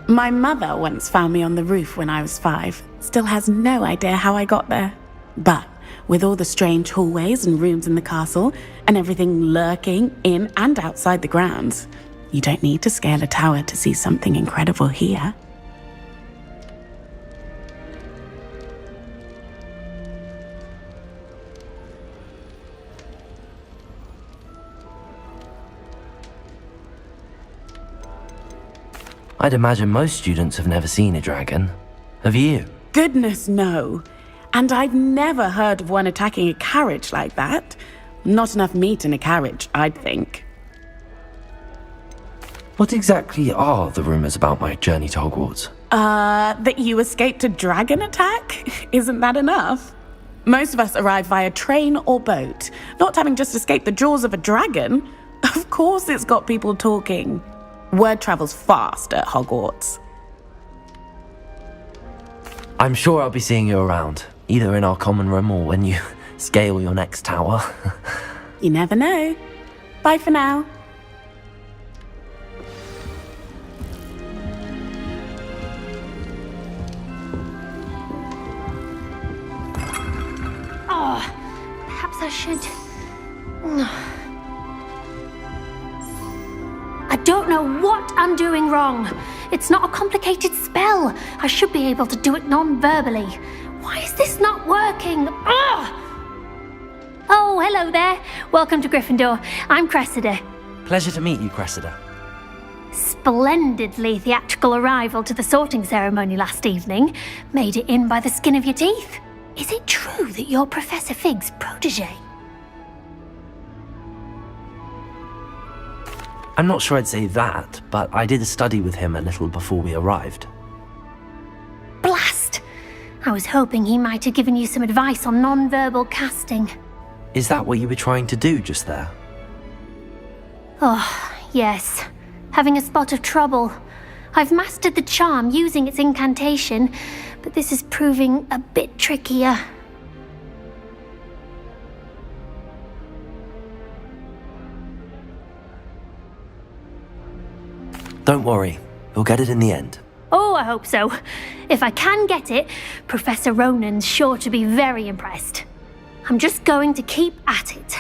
My mother once found me on the roof when I was 5. Still has no idea how I got there. But with all the strange hallways and rooms in the castle, and everything lurking in and outside the grounds. You don't need to scale a tower to see something incredible here. I'd imagine most students have never seen a dragon. Have you? Goodness, no. And I've never heard of one attacking a carriage like that. Not enough meat in a carriage, I'd think. What exactly are the rumours about my journey to Hogwarts? That you escaped a dragon attack? Isn't that enough? Most of us arrive via train or boat, not having just escaped the jaws of a dragon. Of course it's got people talking. Word travels fast at Hogwarts. I'm sure I'll be seeing you around, either in our common room or when you scale your next tower. You never know. Bye for now. Oh, perhaps I should... I don't know what I'm doing wrong. It's not a complicated spell. I should be able to do it non-verbally. Why is this not working? Ugh! Oh, hello there. Welcome to Gryffindor. I'm Cressida. Pleasure to meet you, Cressida. Splendidly theatrical arrival to the sorting ceremony last evening. Made it in by the skin of your teeth. Is it true that you're Professor Fig's protege? I'm not sure I'd say that, but I did study with him a little before we arrived. Blast! I was hoping he might have given you some advice on non-verbal casting. Is that what you were trying to do just there? Oh, yes. Having a spot of trouble. I've mastered the charm using its incantation, but this is proving a bit trickier. Don't worry, you'll get it in the end. Oh, I hope so. If I can get it, Professor Ronan's sure to be very impressed. I'm just going to keep at it.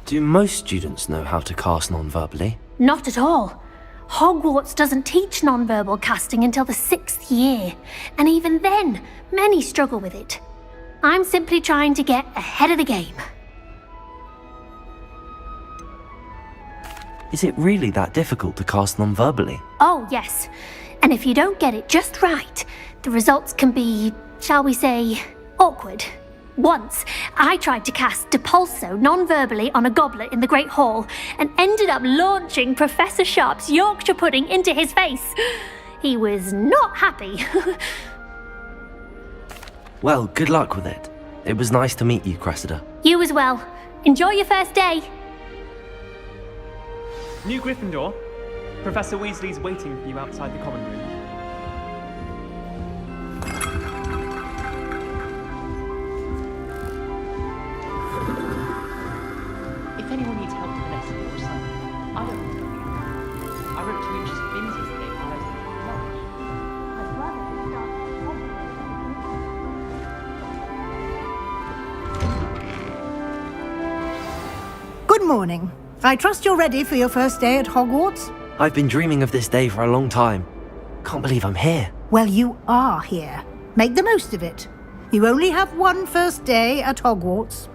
Do most students know how to cast non-verbally? Not at all. Hogwarts doesn't teach non-verbal casting until the 6th year, and even then, many struggle with it. I'm simply trying to get ahead of the game. Is it really that difficult to cast non-verbally? Oh, yes. And if you don't get it just right, the results can be, shall we say, awkward. Once, I tried to cast Depulso non-verbally on a goblet in the Great Hall and ended up launching Professor Sharp's Yorkshire pudding into his face. He was not happy. Well, good luck with it. It was nice to meet you, Cressida. You as well. Enjoy your first day. New Gryffindor, Professor Weasley's waiting for you outside the common room. If anyone needs help with an essay or something, I don't know. I wrote 2 inches of bins yesterday while I was at lunch. Good morning. I trust you're ready for your first day at Hogwarts? I've been dreaming of this day for a long time. Can't believe I'm here. Well, you are here. Make the most of it. You only have one first day at Hogwarts.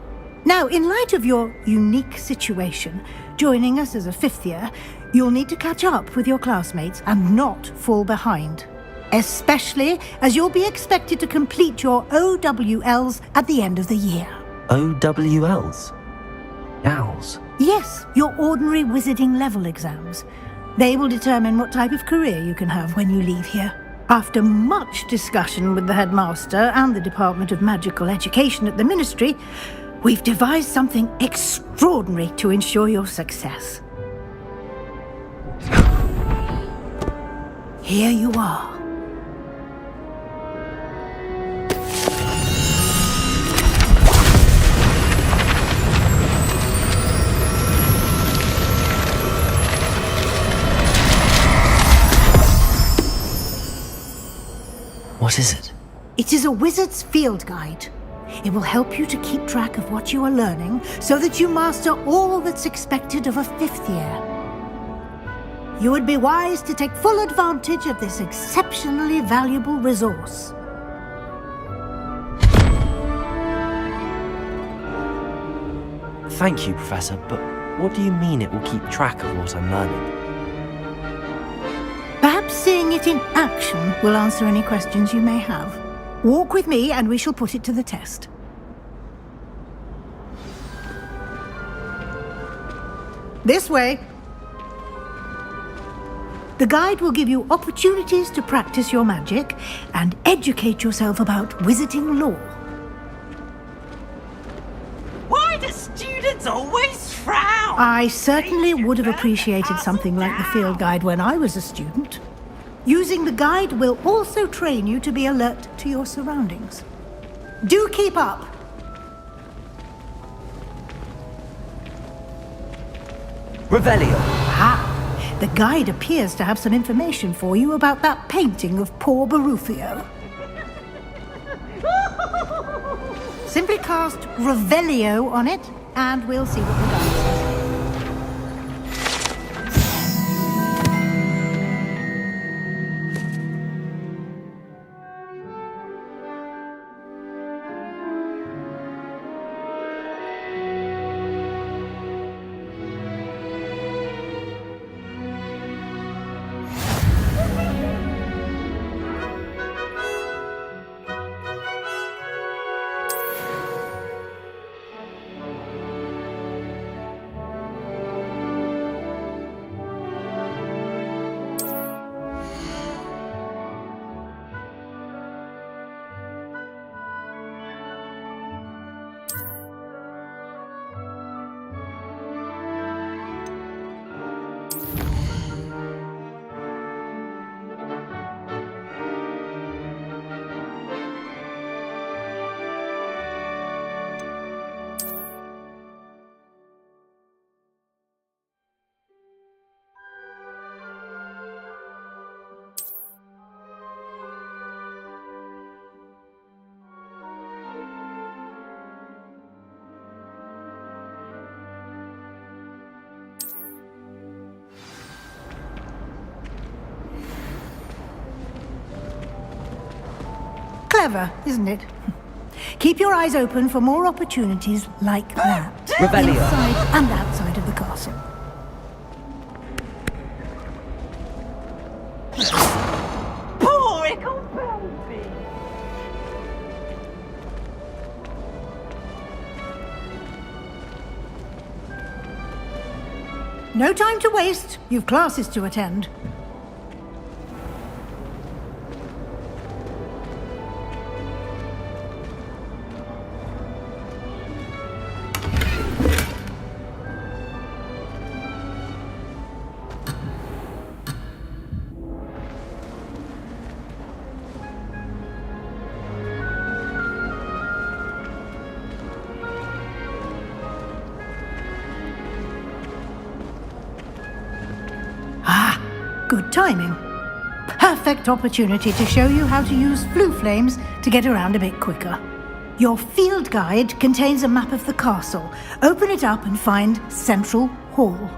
Now, in light of your unique situation, joining us as a 5th year, you'll need to catch up with your classmates and not fall behind. Especially as you'll be expected to complete your OWLs at the end of the year. OWLs? Owls? Yes, your ordinary wizarding level exams. They will determine what type of career you can have when you leave here. After much discussion with the headmaster and the Department of Magical Education at the Ministry, we've devised something extraordinary to ensure your success. Here you are. What is it? It is a wizard's field guide. It will help you to keep track of what you are learning so that you master all that's expected of a 5th year. You would be wise to take full advantage of this exceptionally valuable resource. Thank you, Professor, but what do you mean it will keep track of what I'm learning? Perhaps seeing it in action will answer any questions you may have. Walk with me and we shall put it to the test. This way. The guide will give you opportunities to practice your magic and educate yourself about wizarding lore. Why do students always frown? I certainly would have appreciated something like the field guide when I was a student. Using the guide will also train you to be alert to your surroundings. Do keep up! Revelio! Ah! The guide appears to have some information for you about that painting of poor Barufio. Simply cast Revelio on it, and we'll see what the guide says. Clever, isn't it? Keep your eyes open for more opportunities like that. Revelio. Inside and outside of the castle. Poor little baby! No time to waste. You've classes to attend. Good timing. Perfect opportunity to show you how to use flue flames to get around a bit quicker. Your field guide contains a map of the castle. Open it up and find Central Hall.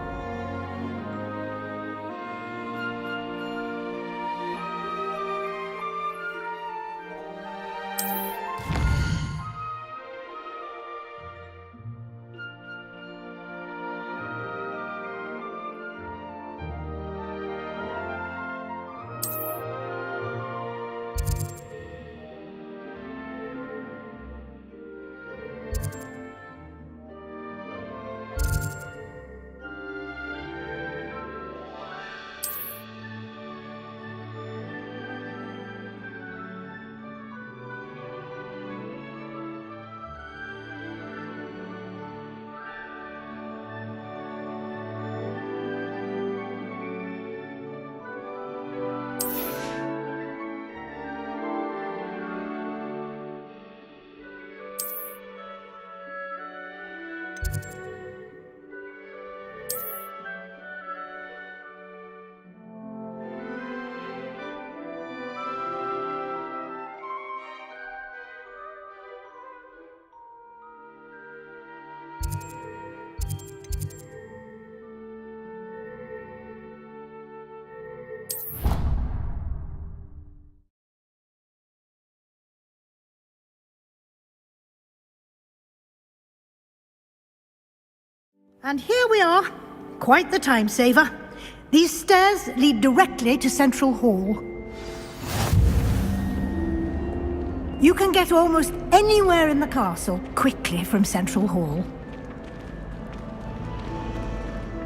And here we are. Quite the time saver. These stairs lead directly to Central Hall. You can get almost anywhere in the castle quickly from Central Hall.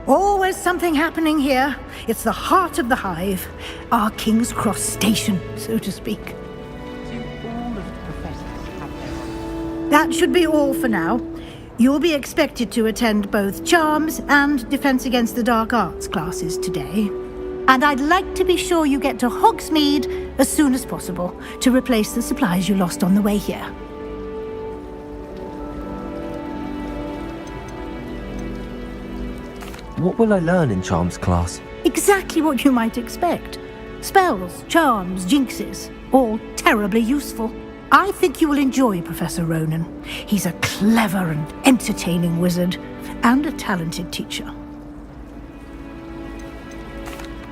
Always something happening here. It's the heart of the hive. Our King's Cross station, so to speak. Do all of the professors have their own? That should be all for now. You'll be expected to attend both Charms and Defense Against the Dark Arts classes today. And I'd like to be sure you get to Hogsmeade as soon as possible to replace the supplies you lost on the way here. What will I learn in Charms class? Exactly what you might expect. Spells, charms, jinxes, all terribly useful. I think you will enjoy Professor Ronan. He's a clever and entertaining wizard, and a talented teacher.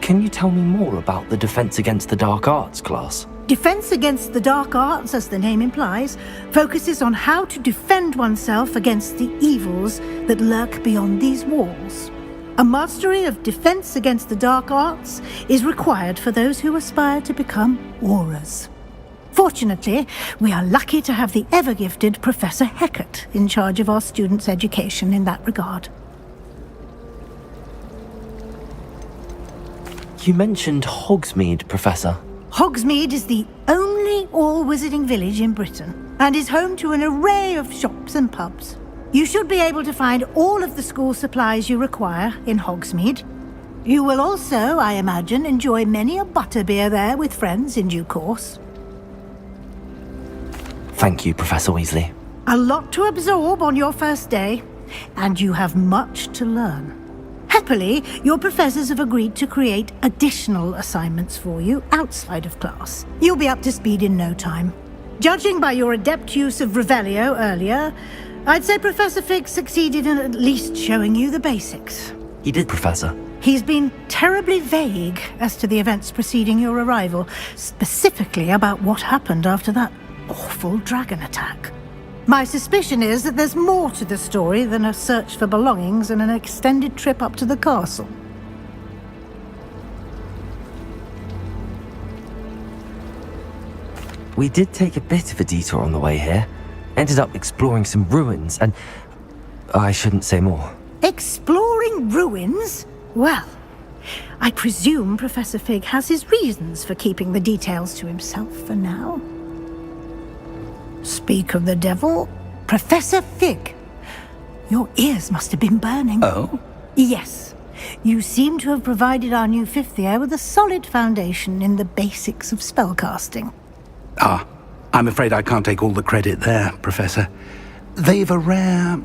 Can you tell me more about the Defense Against the Dark Arts class? Defense Against the Dark Arts, as the name implies, focuses on how to defend oneself against the evils that lurk beyond these walls. A mastery of Defense Against the Dark Arts is required for those who aspire to become Aurors. Fortunately, we are lucky to have the ever-gifted Professor Hecat in charge of our students' education in that regard. You mentioned Hogsmeade, Professor. Hogsmeade is the only all-wizarding village in Britain and is home to an array of shops and pubs. You should be able to find all of the school supplies you require in Hogsmeade. You will also, I imagine, enjoy many a butterbeer there with friends in due course. Thank you, Professor Weasley. A lot to absorb on your first day, and you have much to learn. Happily, your professors have agreed to create additional assignments for you outside of class. You'll be up to speed in no time. Judging by your adept use of Revelio earlier, I'd say Professor Fig succeeded in at least showing you the basics. He did, Professor. He's been terribly vague as to the events preceding your arrival, specifically about what happened after that awful dragon attack. My suspicion is that there's more to the story than a search for belongings and an extended trip up to the castle. We did take a bit of a detour on the way here. Ended up exploring some ruins and... I shouldn't say more. Exploring ruins? Well, I presume Professor Fig has his reasons for keeping the details to himself for now. Speak of the devil, Professor Fig. Your ears must have been burning. Oh? Yes. You seem to have provided our new fifth year with a solid foundation in the basics of spellcasting. Ah, I'm afraid I can't take all the credit there, Professor. They've a rare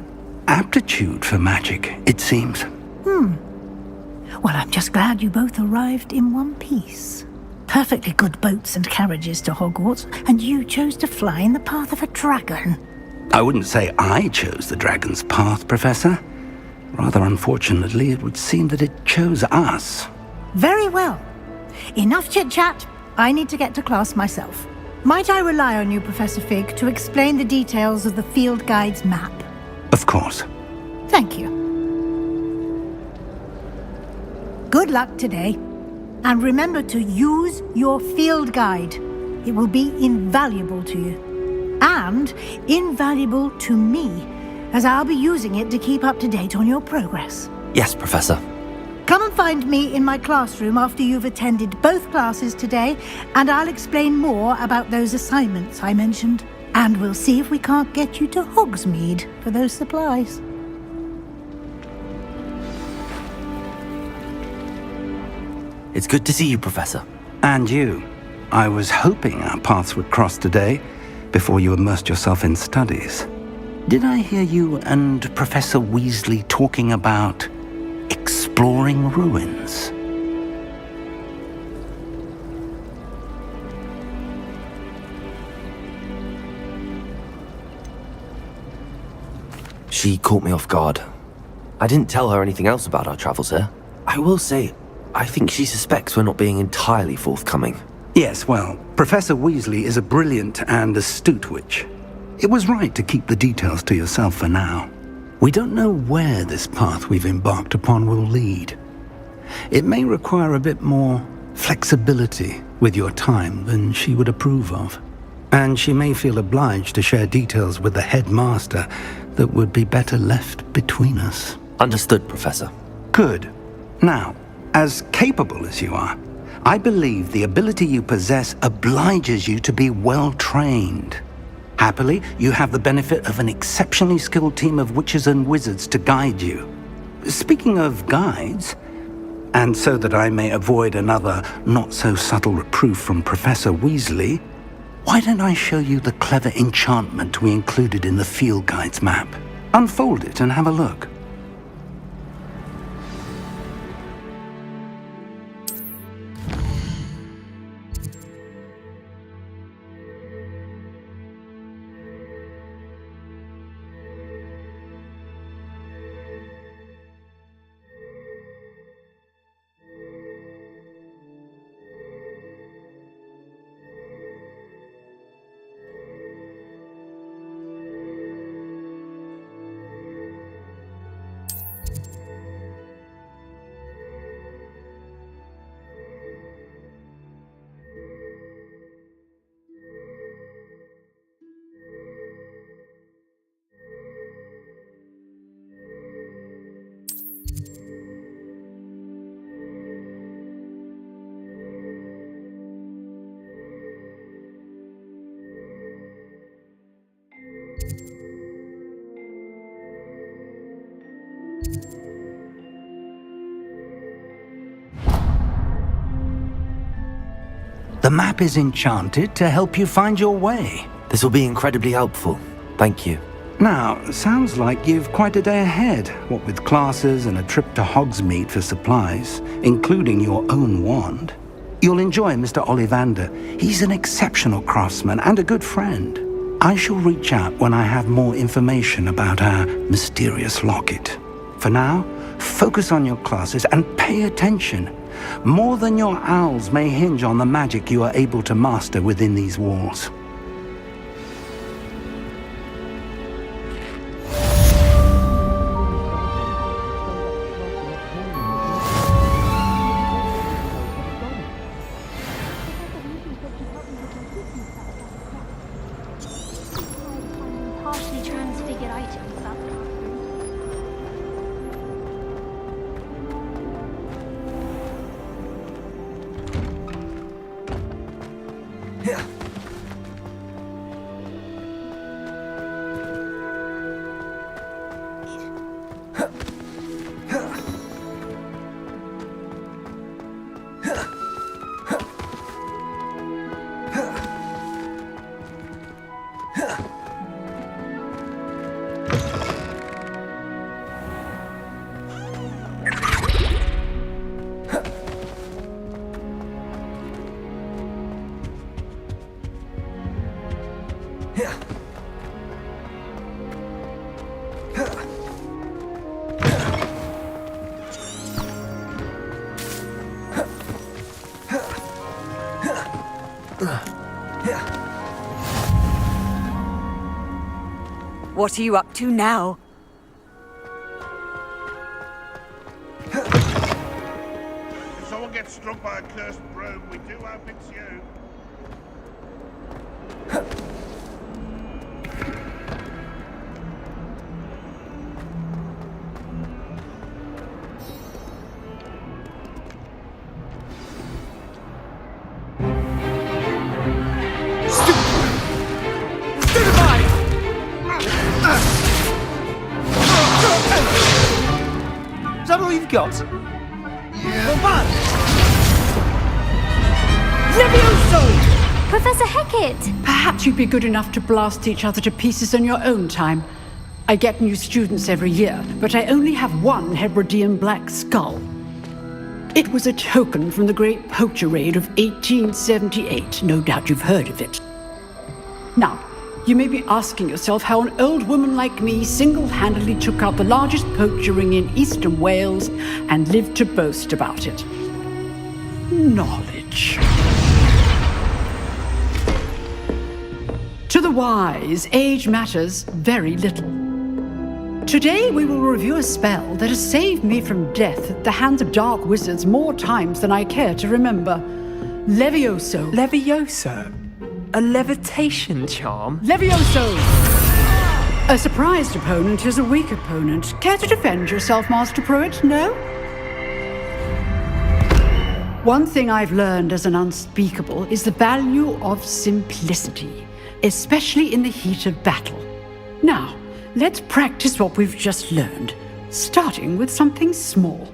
aptitude for magic, it seems. Well, I'm just glad you both arrived in one piece. Perfectly good boats and carriages to Hogwarts, and you chose to fly in the path of a dragon. I wouldn't say I chose the dragon's path, Professor. Rather unfortunately, it would seem that it chose us. Very well. Enough chit-chat. I need to get to class myself. Might I rely on you, Professor Fig, to explain the details of the field guide's map? Of course. Thank you. Good luck today. And remember to use your field guide. It will be invaluable to you. And invaluable to me, as I'll be using it to keep up to date on your progress. Yes, Professor. Come and find me in my classroom after you've attended both classes today, and I'll explain more about those assignments I mentioned. And we'll see if we can't get you to Hogsmeade for those supplies. It's good to see you, Professor. And you. I was hoping our paths would cross today, before you immersed yourself in studies. Did I hear you and Professor Weasley talking about exploring ruins? She caught me off guard. I didn't tell her anything else about our travels here. I will say, I think she suspects we're not being entirely forthcoming. Yes, well, Professor Weasley is a brilliant and astute witch. It was right to keep the details to yourself for now. We don't know where this path we've embarked upon will lead. It may require a bit more flexibility with your time than she would approve of. And she may feel obliged to share details with the headmaster that would be better left between us. Understood, Professor. Good. Now, as capable as you are, I believe the ability you possess obliges you to be well trained. Happily, you have the benefit of an exceptionally skilled team of witches and wizards to guide you. Speaking of guides, and so that I may avoid another not-so-subtle reproof from Professor Weasley, why don't I show you the clever enchantment we included in the field guide's map? Unfold it and have a look. The map is enchanted to help you find your way. This will be incredibly helpful. Thank you. Now, sounds like you've quite a day ahead, what with classes and a trip to Hogsmeade for supplies, including your own wand. You'll enjoy Mr. Ollivander. He's an exceptional craftsman and a good friend. I shall reach out when I have more information about our mysterious locket. For now, focus on your classes and pay attention. More than your owls may hinge on the magic you are able to master within these walls. Partially transfigured items about the What are you up to now? If someone gets struck by a cursed broom, we do hope it's you. Is that all you've got? Yeah. Levioso! Professor Hecat! Perhaps you'd be good enough to blast each other to pieces in your own time. I get new students every year, but I only have one Hebridean black skull. It was a token from the Great Poacher Raid of 1878. No doubt you've heard of it. Now, you may be asking yourself how an old woman like me single-handedly took out the largest poacher ring in eastern Wales and lived to boast about it. Knowledge. To the wise, age matters very little. Today we will review a spell that has saved me from death at the hands of dark wizards more times than I care to remember. Levioso. Levioso? A levitation charm? Levioso! A surprised opponent is a weak opponent. Care to defend yourself, Master Pruitt? No? One thing I've learned as an unspeakable is the value of simplicity, especially in the heat of battle. Now, let's practice what we've just learned, starting with something small.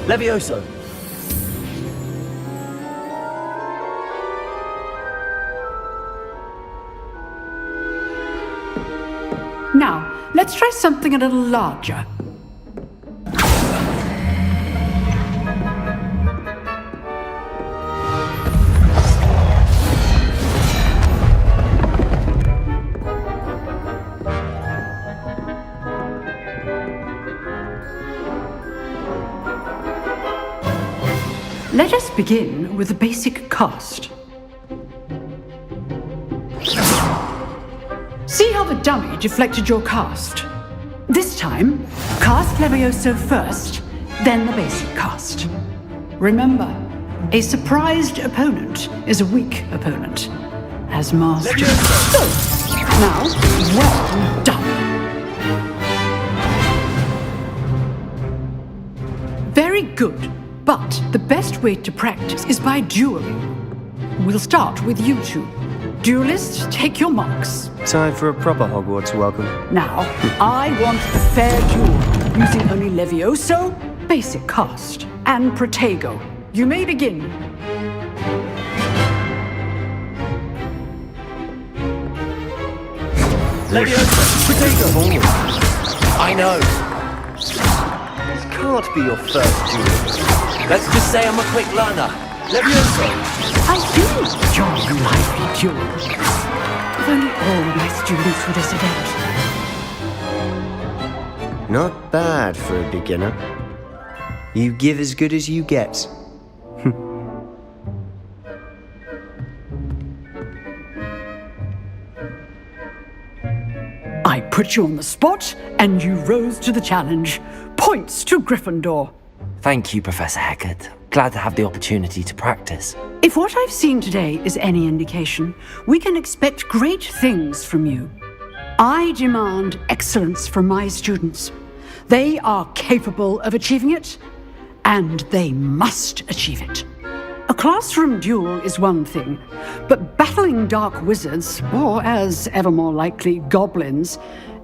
Levioso! Now, let's try something a little larger. Let us begin with the basic cast. See how the dummy deflected your cast? This time, cast Levioso first, then the basic cast. Remember, a surprised opponent is a weak opponent. As master. So, now, well done. Very good. But the best way to practice is by dueling. We'll start with you two. Duelists, take your marks. Time for a proper Hogwarts welcome. Now, I want a fair duel, using only Levioso, basic cast, and Protego. You may begin. Levioso, Protego! I know. This can't be your first duel. Let's just say I'm a quick learner. Levioso! I do enjoy lively duels. If only all my students would as Not bad for a beginner. You give as good as you get. I put you on the spot, and you rose to the challenge. Points to Gryffindor. Thank you, Professor Hecat. Glad to have the opportunity to practice. If what I've seen today is any indication, we can expect great things from you. I demand excellence from my students. They are capable of achieving it, and they must achieve it. A classroom duel is one thing, but battling dark wizards, or as ever more likely, goblins,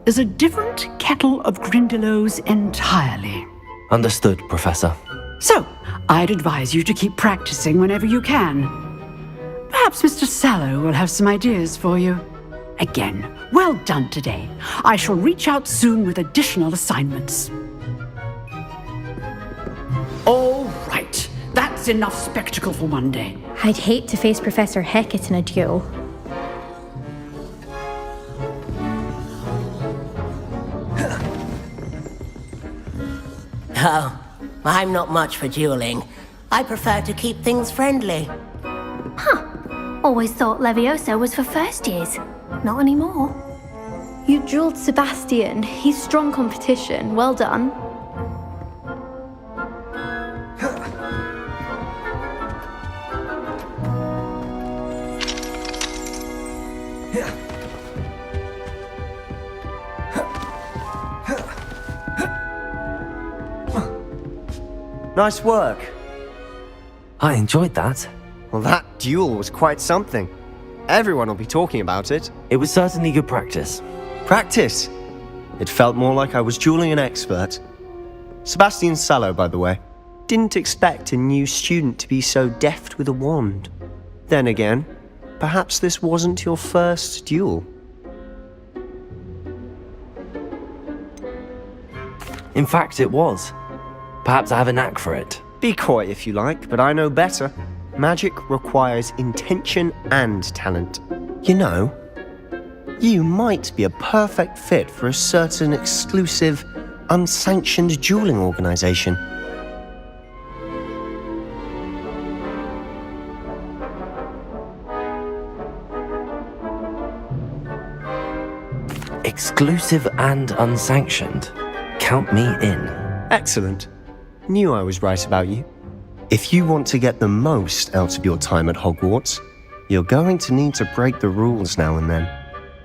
is a different kettle of Grindylows entirely. Understood, Professor. So, I'd advise you to keep practicing whenever you can. Perhaps Mr. Sallow will have some ideas for you. Again, well done today. I shall reach out soon with additional assignments. All right, that's enough spectacle for one day. I'd hate to face Professor Hecat in a duel. Oh, I'm not much for dueling. I prefer to keep things friendly. Always thought Levioso was for first years. Not anymore. You dueled Sebastian. He's strong competition. Well done. Nice work. I enjoyed that. Well, that duel was quite something. Everyone will be talking about it. It was certainly good practice. Practice? It felt more like I was dueling an expert. Sebastian Sallow, by the way. Didn't expect a new student to be so deft with a wand. Then again, perhaps this wasn't your first duel. In fact, it was. Perhaps I have a knack for it. Be coy if you like, but I know better. Magic requires intention and talent. You know, You might be a perfect fit for a certain exclusive, unsanctioned dueling organization. Exclusive and unsanctioned. Count me in. Excellent. Knew I was right about you. If you want to get the most out of your time at Hogwarts, you're going to need to break the rules now and then.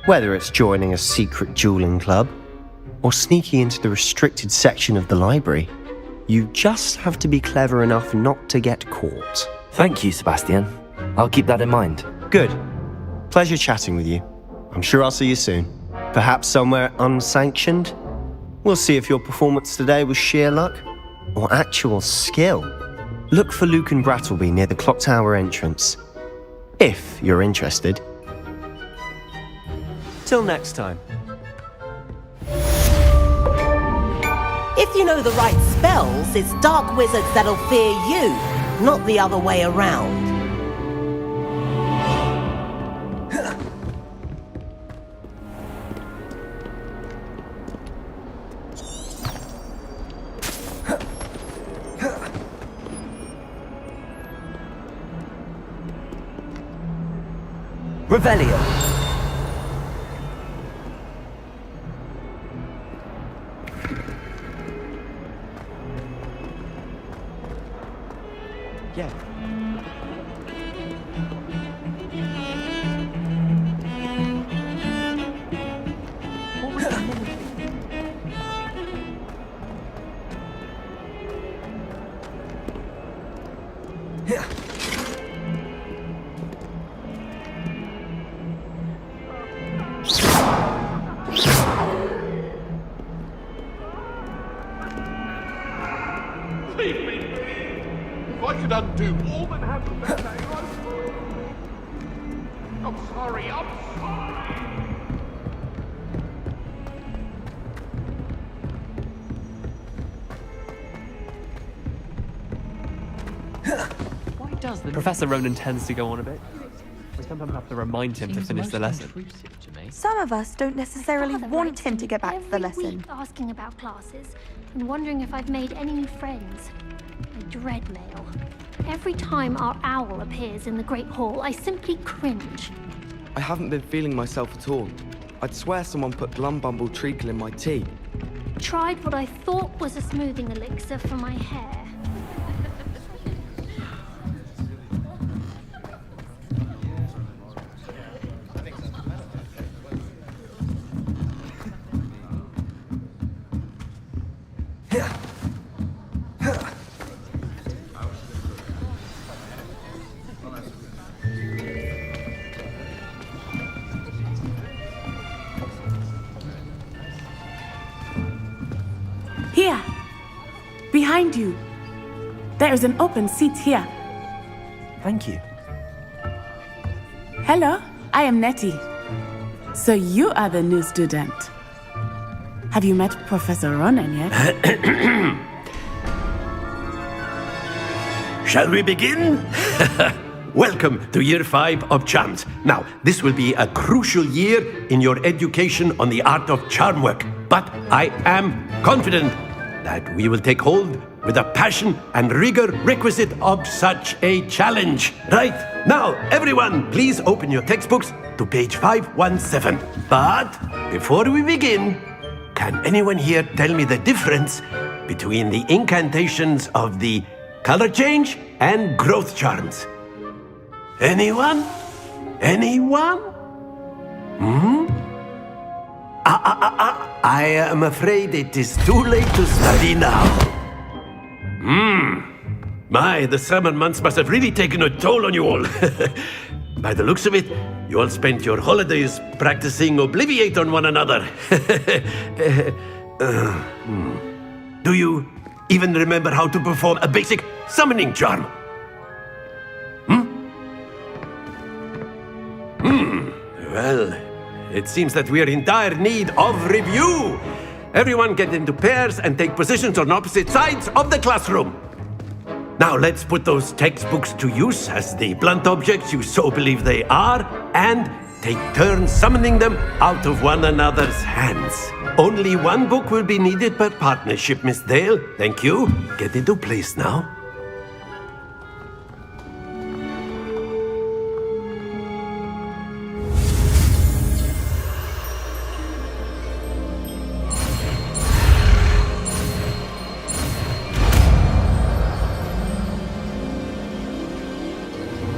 Whether it's joining a secret dueling club, or sneaking into the restricted section of the library, you just have to be clever enough not to get caught. Thank you, Sebastian. I'll keep that in mind. Good. Pleasure chatting with you. I'm sure I'll see you soon. Perhaps somewhere unsanctioned? We'll see if your performance today was sheer luck or actual skill. Look for Luke and Brattleby near the clock tower entrance, if you're interested. Till next time. If you know the right spells, it's dark wizards that'll fear you, not the other way around. Revelio. Yeah. Leave me be! If I could undo all that happened that day, I'm sorry, I'm sorry! Why does the Professor Ronan tends to go on a bit? We sometimes have to remind him to finish the lesson. Some of us don't necessarily want him to get back to the lesson. Week asking about classes and wondering if I've made any new friends. I dread mail. Every time our owl appears in the Great Hall, I simply cringe. I haven't been feeling myself at all. I'd swear someone put Glumbumble treacle in my tea. Tried what I thought was a smoothing elixir for my hair. Here! Behind you! There is an open seat here. Thank you. Hello, I am Nettie. So you are the new student. Have you met Professor Ronan yet? Shall we begin? Welcome to Year 5 of Charms. Now, this will be a crucial year in your education on the art of charm work, but I am confident that we will take hold with the passion and rigor requisite of such a challenge. Right, now, everyone, please open your textbooks to page 517. But before we begin, can anyone here tell me the difference between the incantations of the color change and growth charms? Anyone? Anyone? I am afraid it is too late to study now. My, the summer months must have really taken a toll on you all. By the looks of it, you all spent your holidays practicing Obliviate on one another. Do you even remember how to perform a basic summoning charm? Well, it seems that we are in dire need of review. Everyone get into pairs and take positions on opposite sides of the classroom. Now let's put those textbooks to use as the blunt objects you so believe they are, and take turns summoning them out of one another's hands. Only one book will be needed per partnership, Miss Dale. Thank you. Get into place now.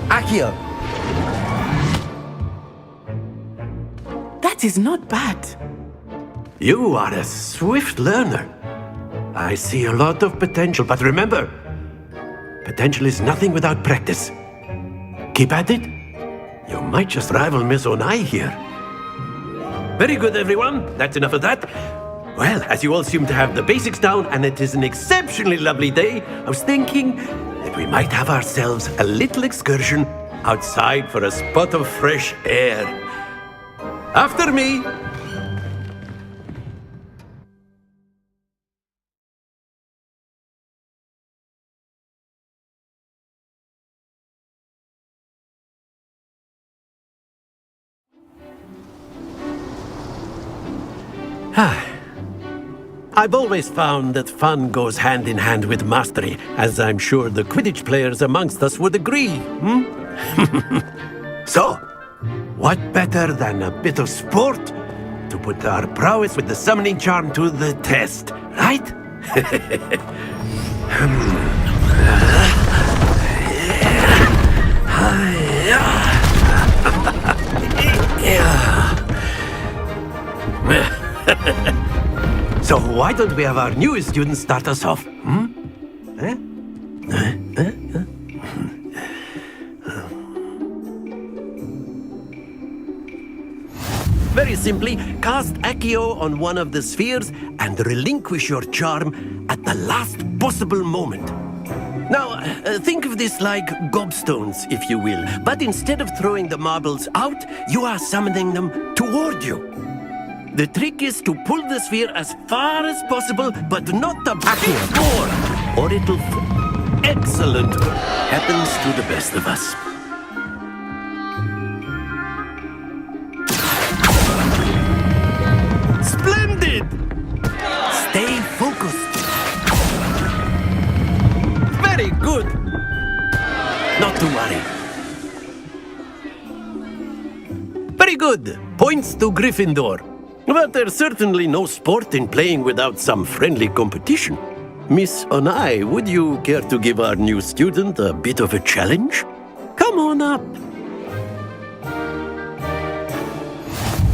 Accio! That is not bad. You are a swift learner. I see a lot of potential, but remember, potential is nothing without practice. Keep at it. You might just rival Miss Onai here. Very good, everyone. That's enough of that. Well, as you all seem to have the basics down, and it is an exceptionally lovely day, I was thinking that we might have ourselves a little excursion outside for a spot of fresh air. After me! I've always found that fun goes hand in hand with mastery, as I'm sure the Quidditch players amongst us would agree, So, what better than a bit of sport to put our prowess with the summoning charm to the test, right? So why don't we have our newest student start us off? Very simply, cast Accio on one of the spheres and relinquish your charm at the last possible moment. Now, think of this like gobstones, if you will, but instead of throwing the marbles out, you are summoning them toward you. The trick is to pull the sphere as far as possible, but not the before, or it'll Excellent. Happens to the best of us. Splendid! Stay focused. Very good. Not to worry. Very good. Points to Gryffindor. But there's certainly no sport in playing without some friendly competition. Miss Onai, would you care to give our new student a bit of a challenge? Come on up.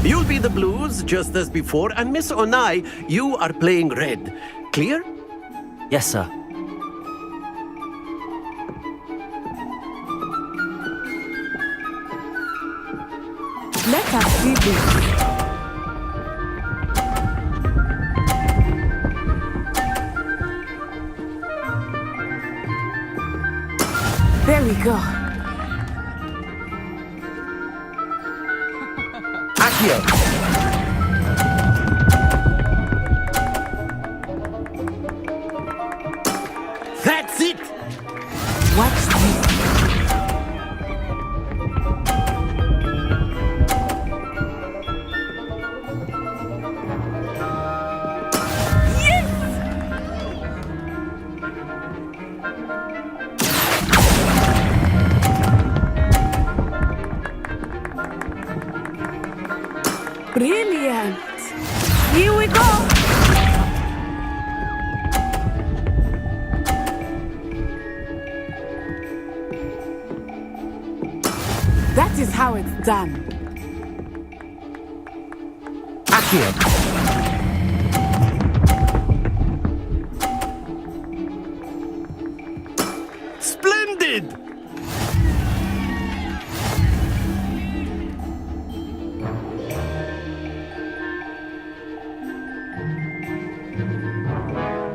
You'll be the blues, just as before, and Miss Onai, you are playing red. Clear? Yes, sir. Let us do this. There we go. Accio! That's it! Watch this. Brilliant! Here we go! That is how it's done. Accio! Splendid!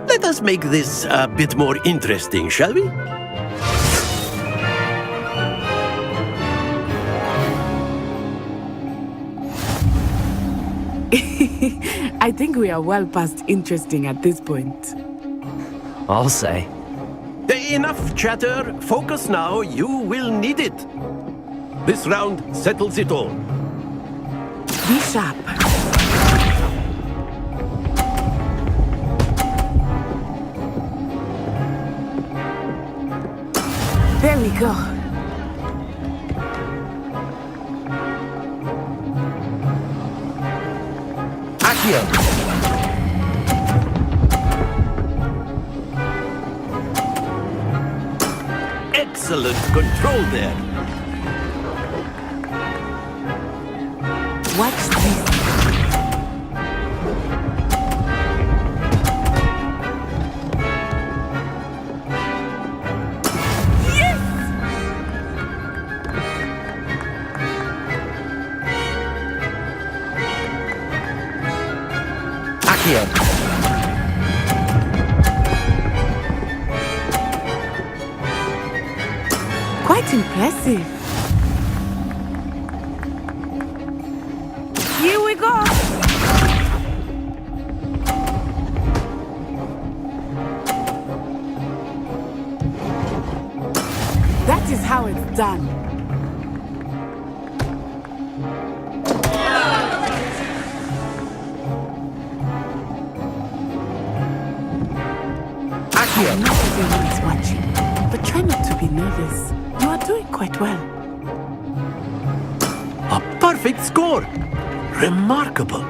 Let us make this a bit more interesting, shall we? I think we are well past interesting at this point. I'll say. Enough chatter. Focus now. You will need it. This round settles it all. Be sharp. There we go. Accio! Excellent control there. Watch this. Accio! Quite impressive. Here we go. That is how it's done. I know everyone is watching, but try not to be nervous. You are doing quite well. A perfect score! Remarkable!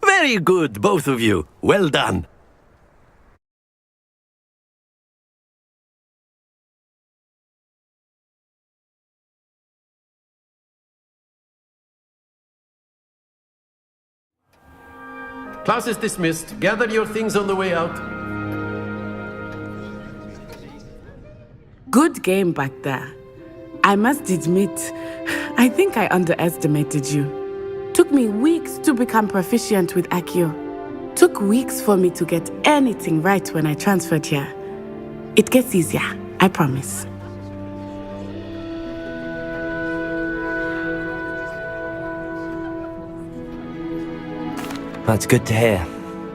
Very good, both of you. Well done. Class is dismissed. Gather your things on the way out. Good game back there. I must admit, I think I underestimated you. Took me weeks to become proficient with Accio. Took weeks for me to get anything right when I transferred here. It gets easier, I promise. That's good to hear.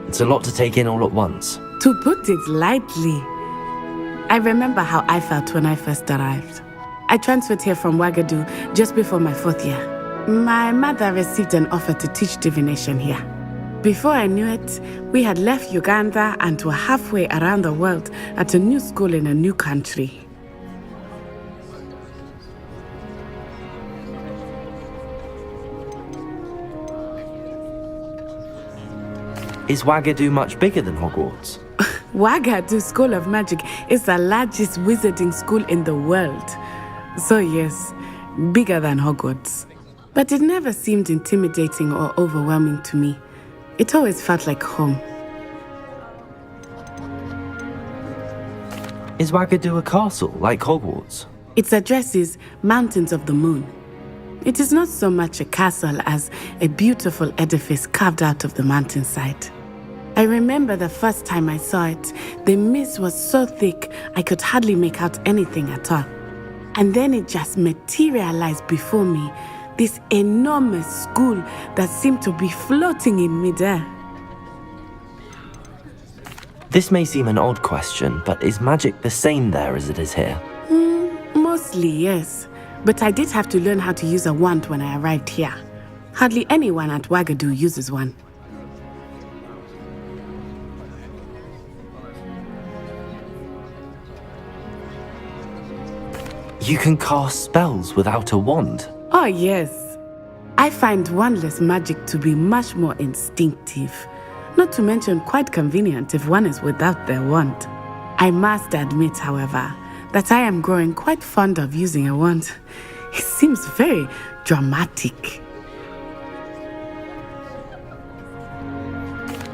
It's a lot to take in all at once. To put it lightly, I remember how I felt when I first arrived. I transferred here from Ouagadougou just before my 4th year. My mother received an offer to teach divination here. Before I knew it, we had left Uganda and were halfway around the world at a new school in a new country. Is Ouagadougou much bigger than Hogwarts? Ouagadougou School of Magic is the largest wizarding school in the world. So yes, bigger than Hogwarts. But it never seemed intimidating or overwhelming to me. It always felt like home. Is Ouagadougou a castle, like Hogwarts? Its address is Mountains of the Moon. It is not so much a castle as a beautiful edifice carved out of the mountainside. I remember the first time I saw it, the mist was so thick I could hardly make out anything at all. And then it just materialized before me, this enormous school that seemed to be floating in midair. This may seem an odd question, but is magic the same there as it is here? Mostly, yes. But I did have to learn how to use a wand when I arrived here. Hardly anyone at Ouagadougou uses one. You can cast spells without a wand? Oh, yes. I find wandless magic to be much more instinctive. Not to mention quite convenient if one is without their wand. I must admit, however, that I am growing quite fond of using a wand. It seems very dramatic.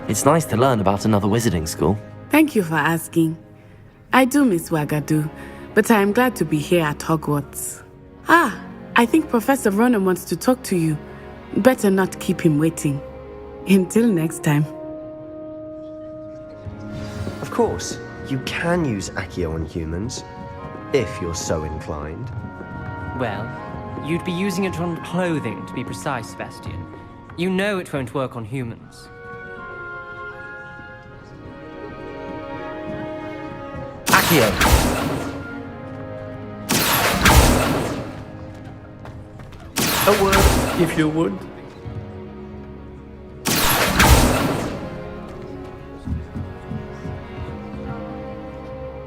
It's nice to learn about another wizarding school. Thank you for asking. I do miss Ouagadougou, but I am glad to be here at Hogwarts. Ah, I think Professor Ronan wants to talk to you. Better not keep him waiting. Until next time. Of course, you can use Accio on humans, if you're so inclined. Well, you'd be using it on clothing, to be precise, Sebastian. You know it won't work on humans. Accio. A word, if you would.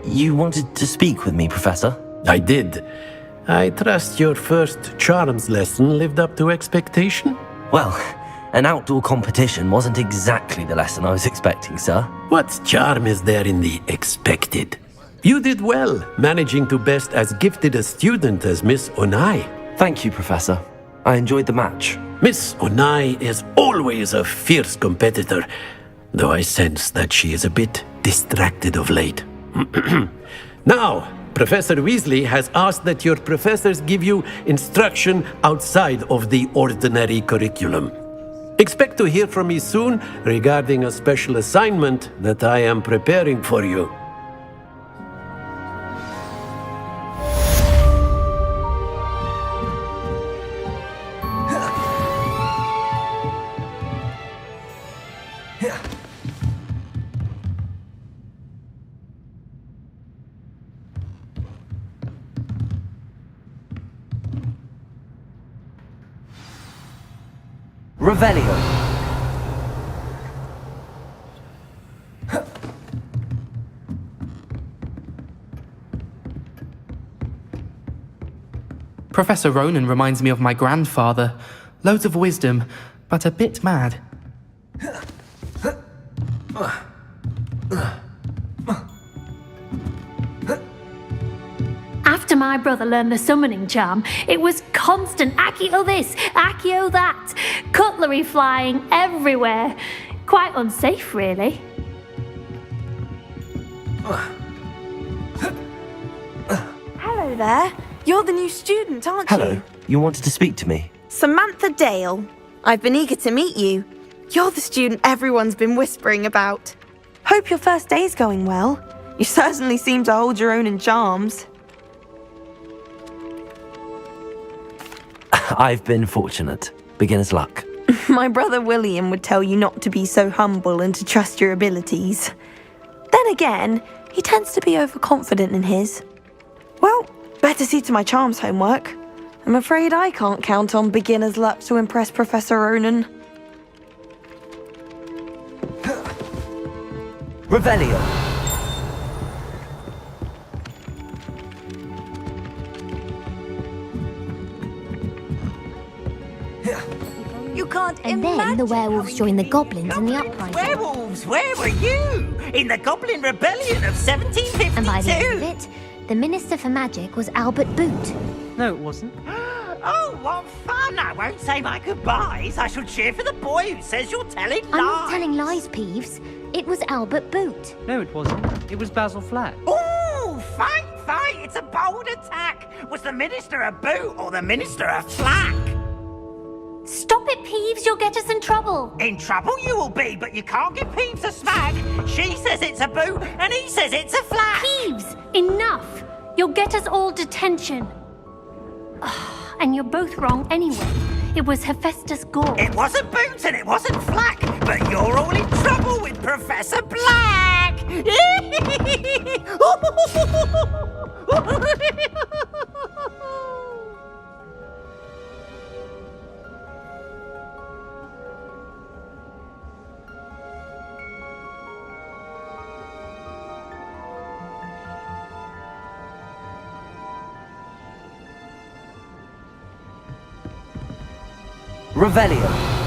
You wanted to speak with me, Professor? I did. I trust your first charms lesson lived up to expectation? Well, an outdoor competition wasn't exactly the lesson I was expecting, sir. What charm is there in the expected? You did well, managing to best as gifted a student as Miss Onai. Thank you, Professor. I enjoyed the match. Miss Onai is always a fierce competitor, though I sense that she is a bit distracted of late. Now, Professor Weasley has asked that your professors give you instruction outside of the ordinary curriculum. Expect to hear from me soon regarding a special assignment that I am preparing for you. Revelio. Professor Ronan reminds me of my grandfather. Loads of wisdom, but a bit mad. After my brother learned the summoning charm, it was constant Accio this, Accio that, cutlery flying everywhere. Quite unsafe, really. Hello there. You're the new student, aren't Hello. you? You wanted to speak to me? Samantha Dale. I've been eager to meet you. You're the student everyone's been whispering about. Hope your first day's going well. You certainly seem to hold your own in charms. I've been fortunate. Beginner's luck. My brother William would tell you not to be so humble and to trust your abilities. Then again, he tends to be overconfident in his. Well, better see to my charms homework. I'm afraid I can't count on beginner's luck to impress Professor Ronan. Revelio. You can't And then the werewolves joined the goblins in the uprising. Werewolves, where were you? In the Goblin Rebellion of 1752? And by the end of it, the Minister for Magic was Albert Boot. No, it wasn't. Oh, what fun! I won't say my goodbyes. I shall cheer for the boy who says you're telling lies. I'm not telling lies, Peeves. It was Albert Boot. No, it wasn't. It was Basil Flack. Ooh, fight! It's a bold attack. Was the Minister a boot or the Minister a flack? Stop it, Peeves. You'll get us in trouble. In trouble you will be, but you can't give Peeves a smack. She says it's a boot, and he says it's a flack. Peeves, enough. You'll get us all detention. And you're both wrong anyway. It was Hephaestus Gore. It wasn't boot and it wasn't flack, but you're all in trouble with Professor Black. Revelio.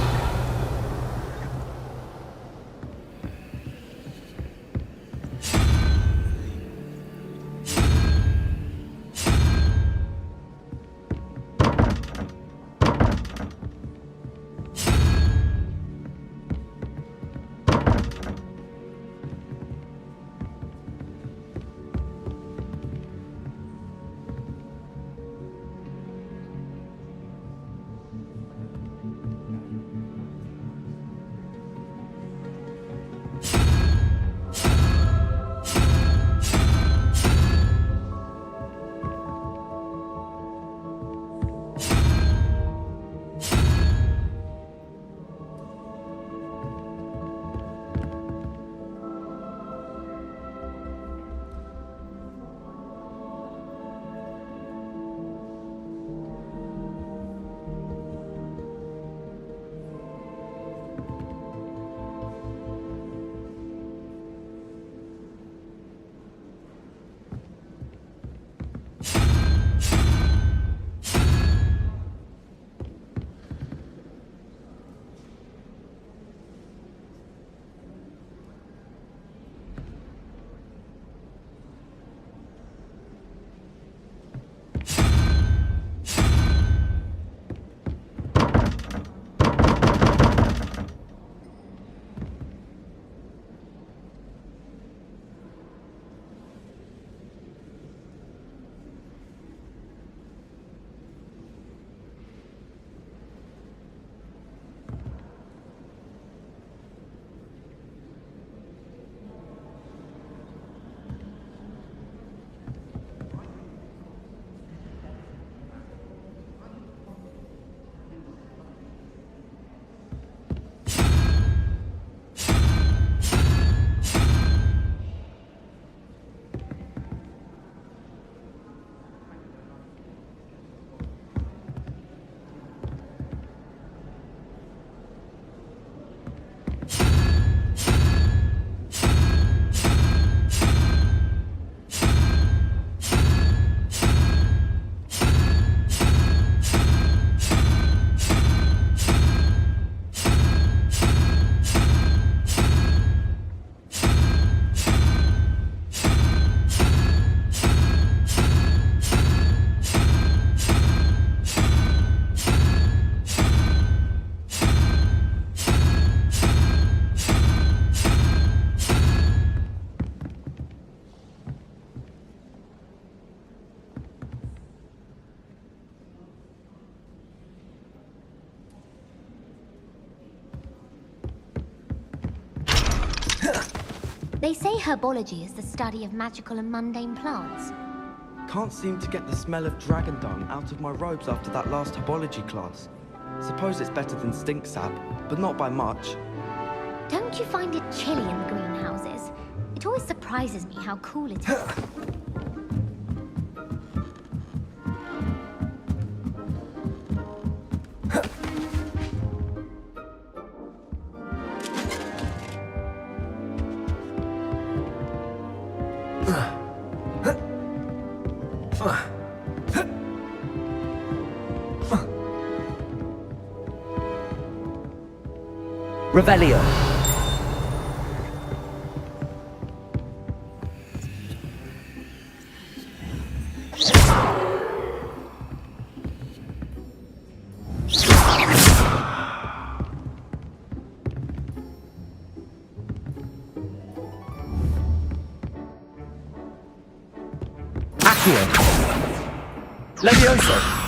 They say herbology is the study of magical and mundane plants. Can't seem to get the smell of dragon dung out of my robes after that last herbology class. Suppose it's better than stink sap, but not by much. Don't you find it chilly in the greenhouses? It always surprises me how cool it is. Revelio. Accio. Levioso.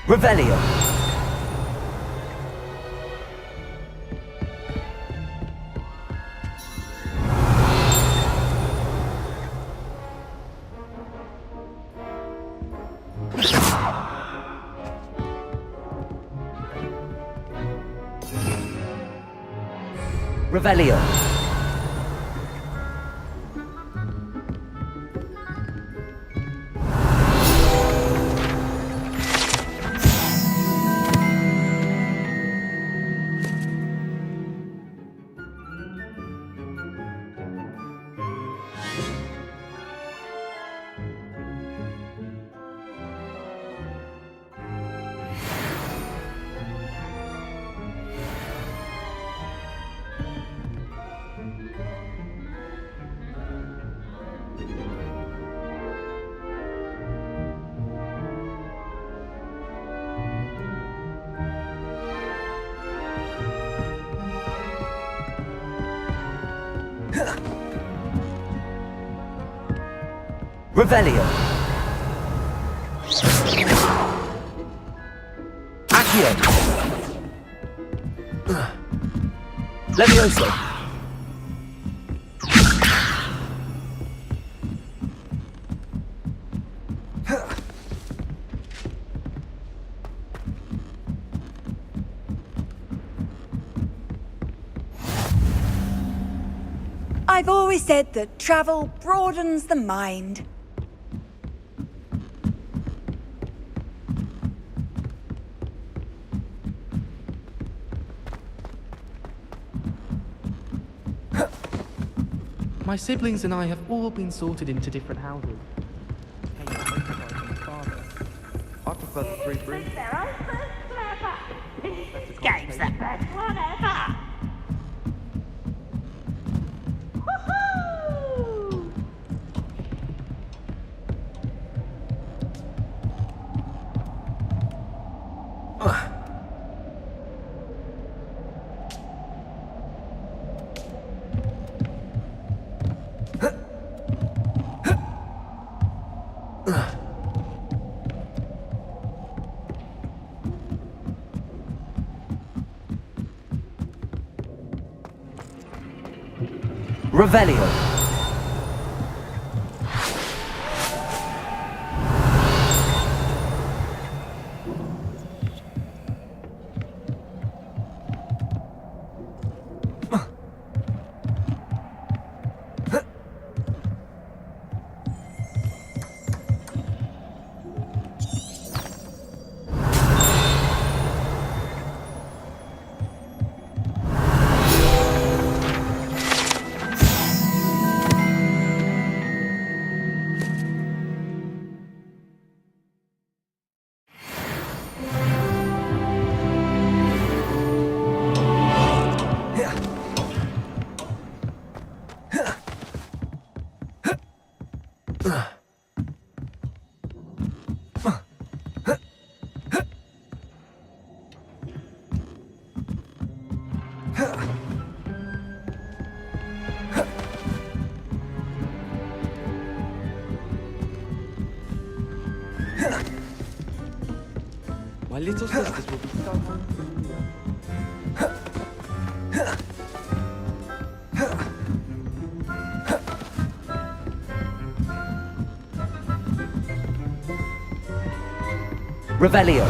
Revelio. Revelio. Revelio. Accio. Levioso. I've always said that travel broadens the mind. My siblings and I have all been sorted into different houses. Hey, I'm notified from my father. I prefer the 3 rooms. Game's the best one ever! Revelio. My little sisters will be so happy. Revelio.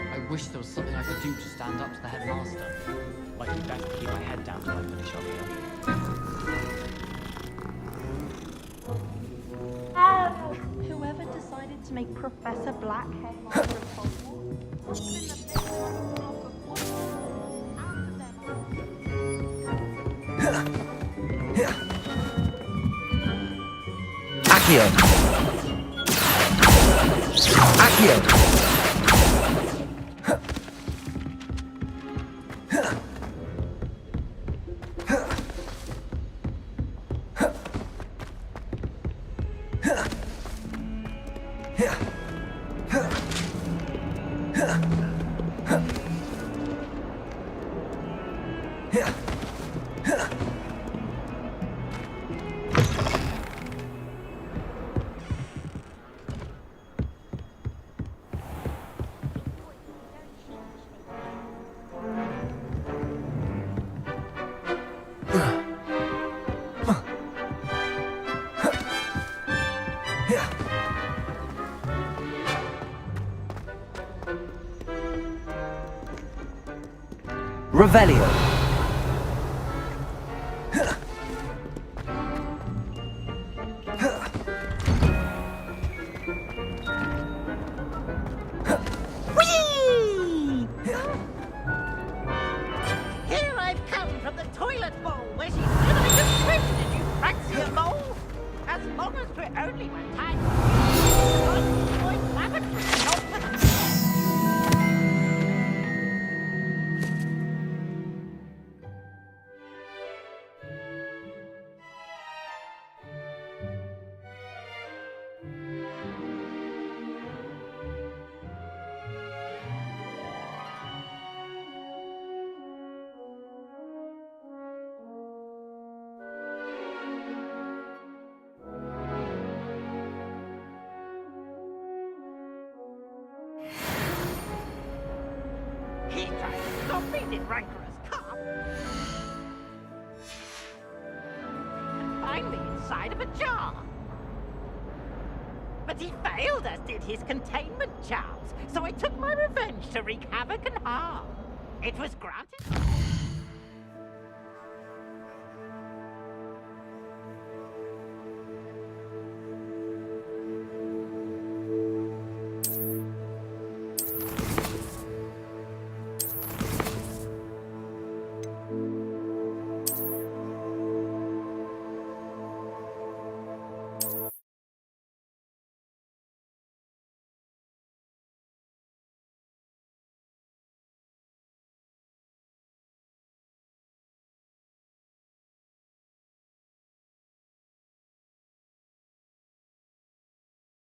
I wish there was something I could do to stand up to the headmaster. Like it'd be better to keep my head down till I finish up here. Whoever decided to make Professor Blackhead master of Hogwarts? Accio! Accio! Revelio. Whee! Here I've come from the toilet bowl where she's swimming a swim. Did you fancy a mole? As long as we're only one time. He tried to stop me, did rancorous cop. And find me inside of a jar. But he failed, as did his containment charms. So I took my revenge to wreak havoc and harm. It was granted.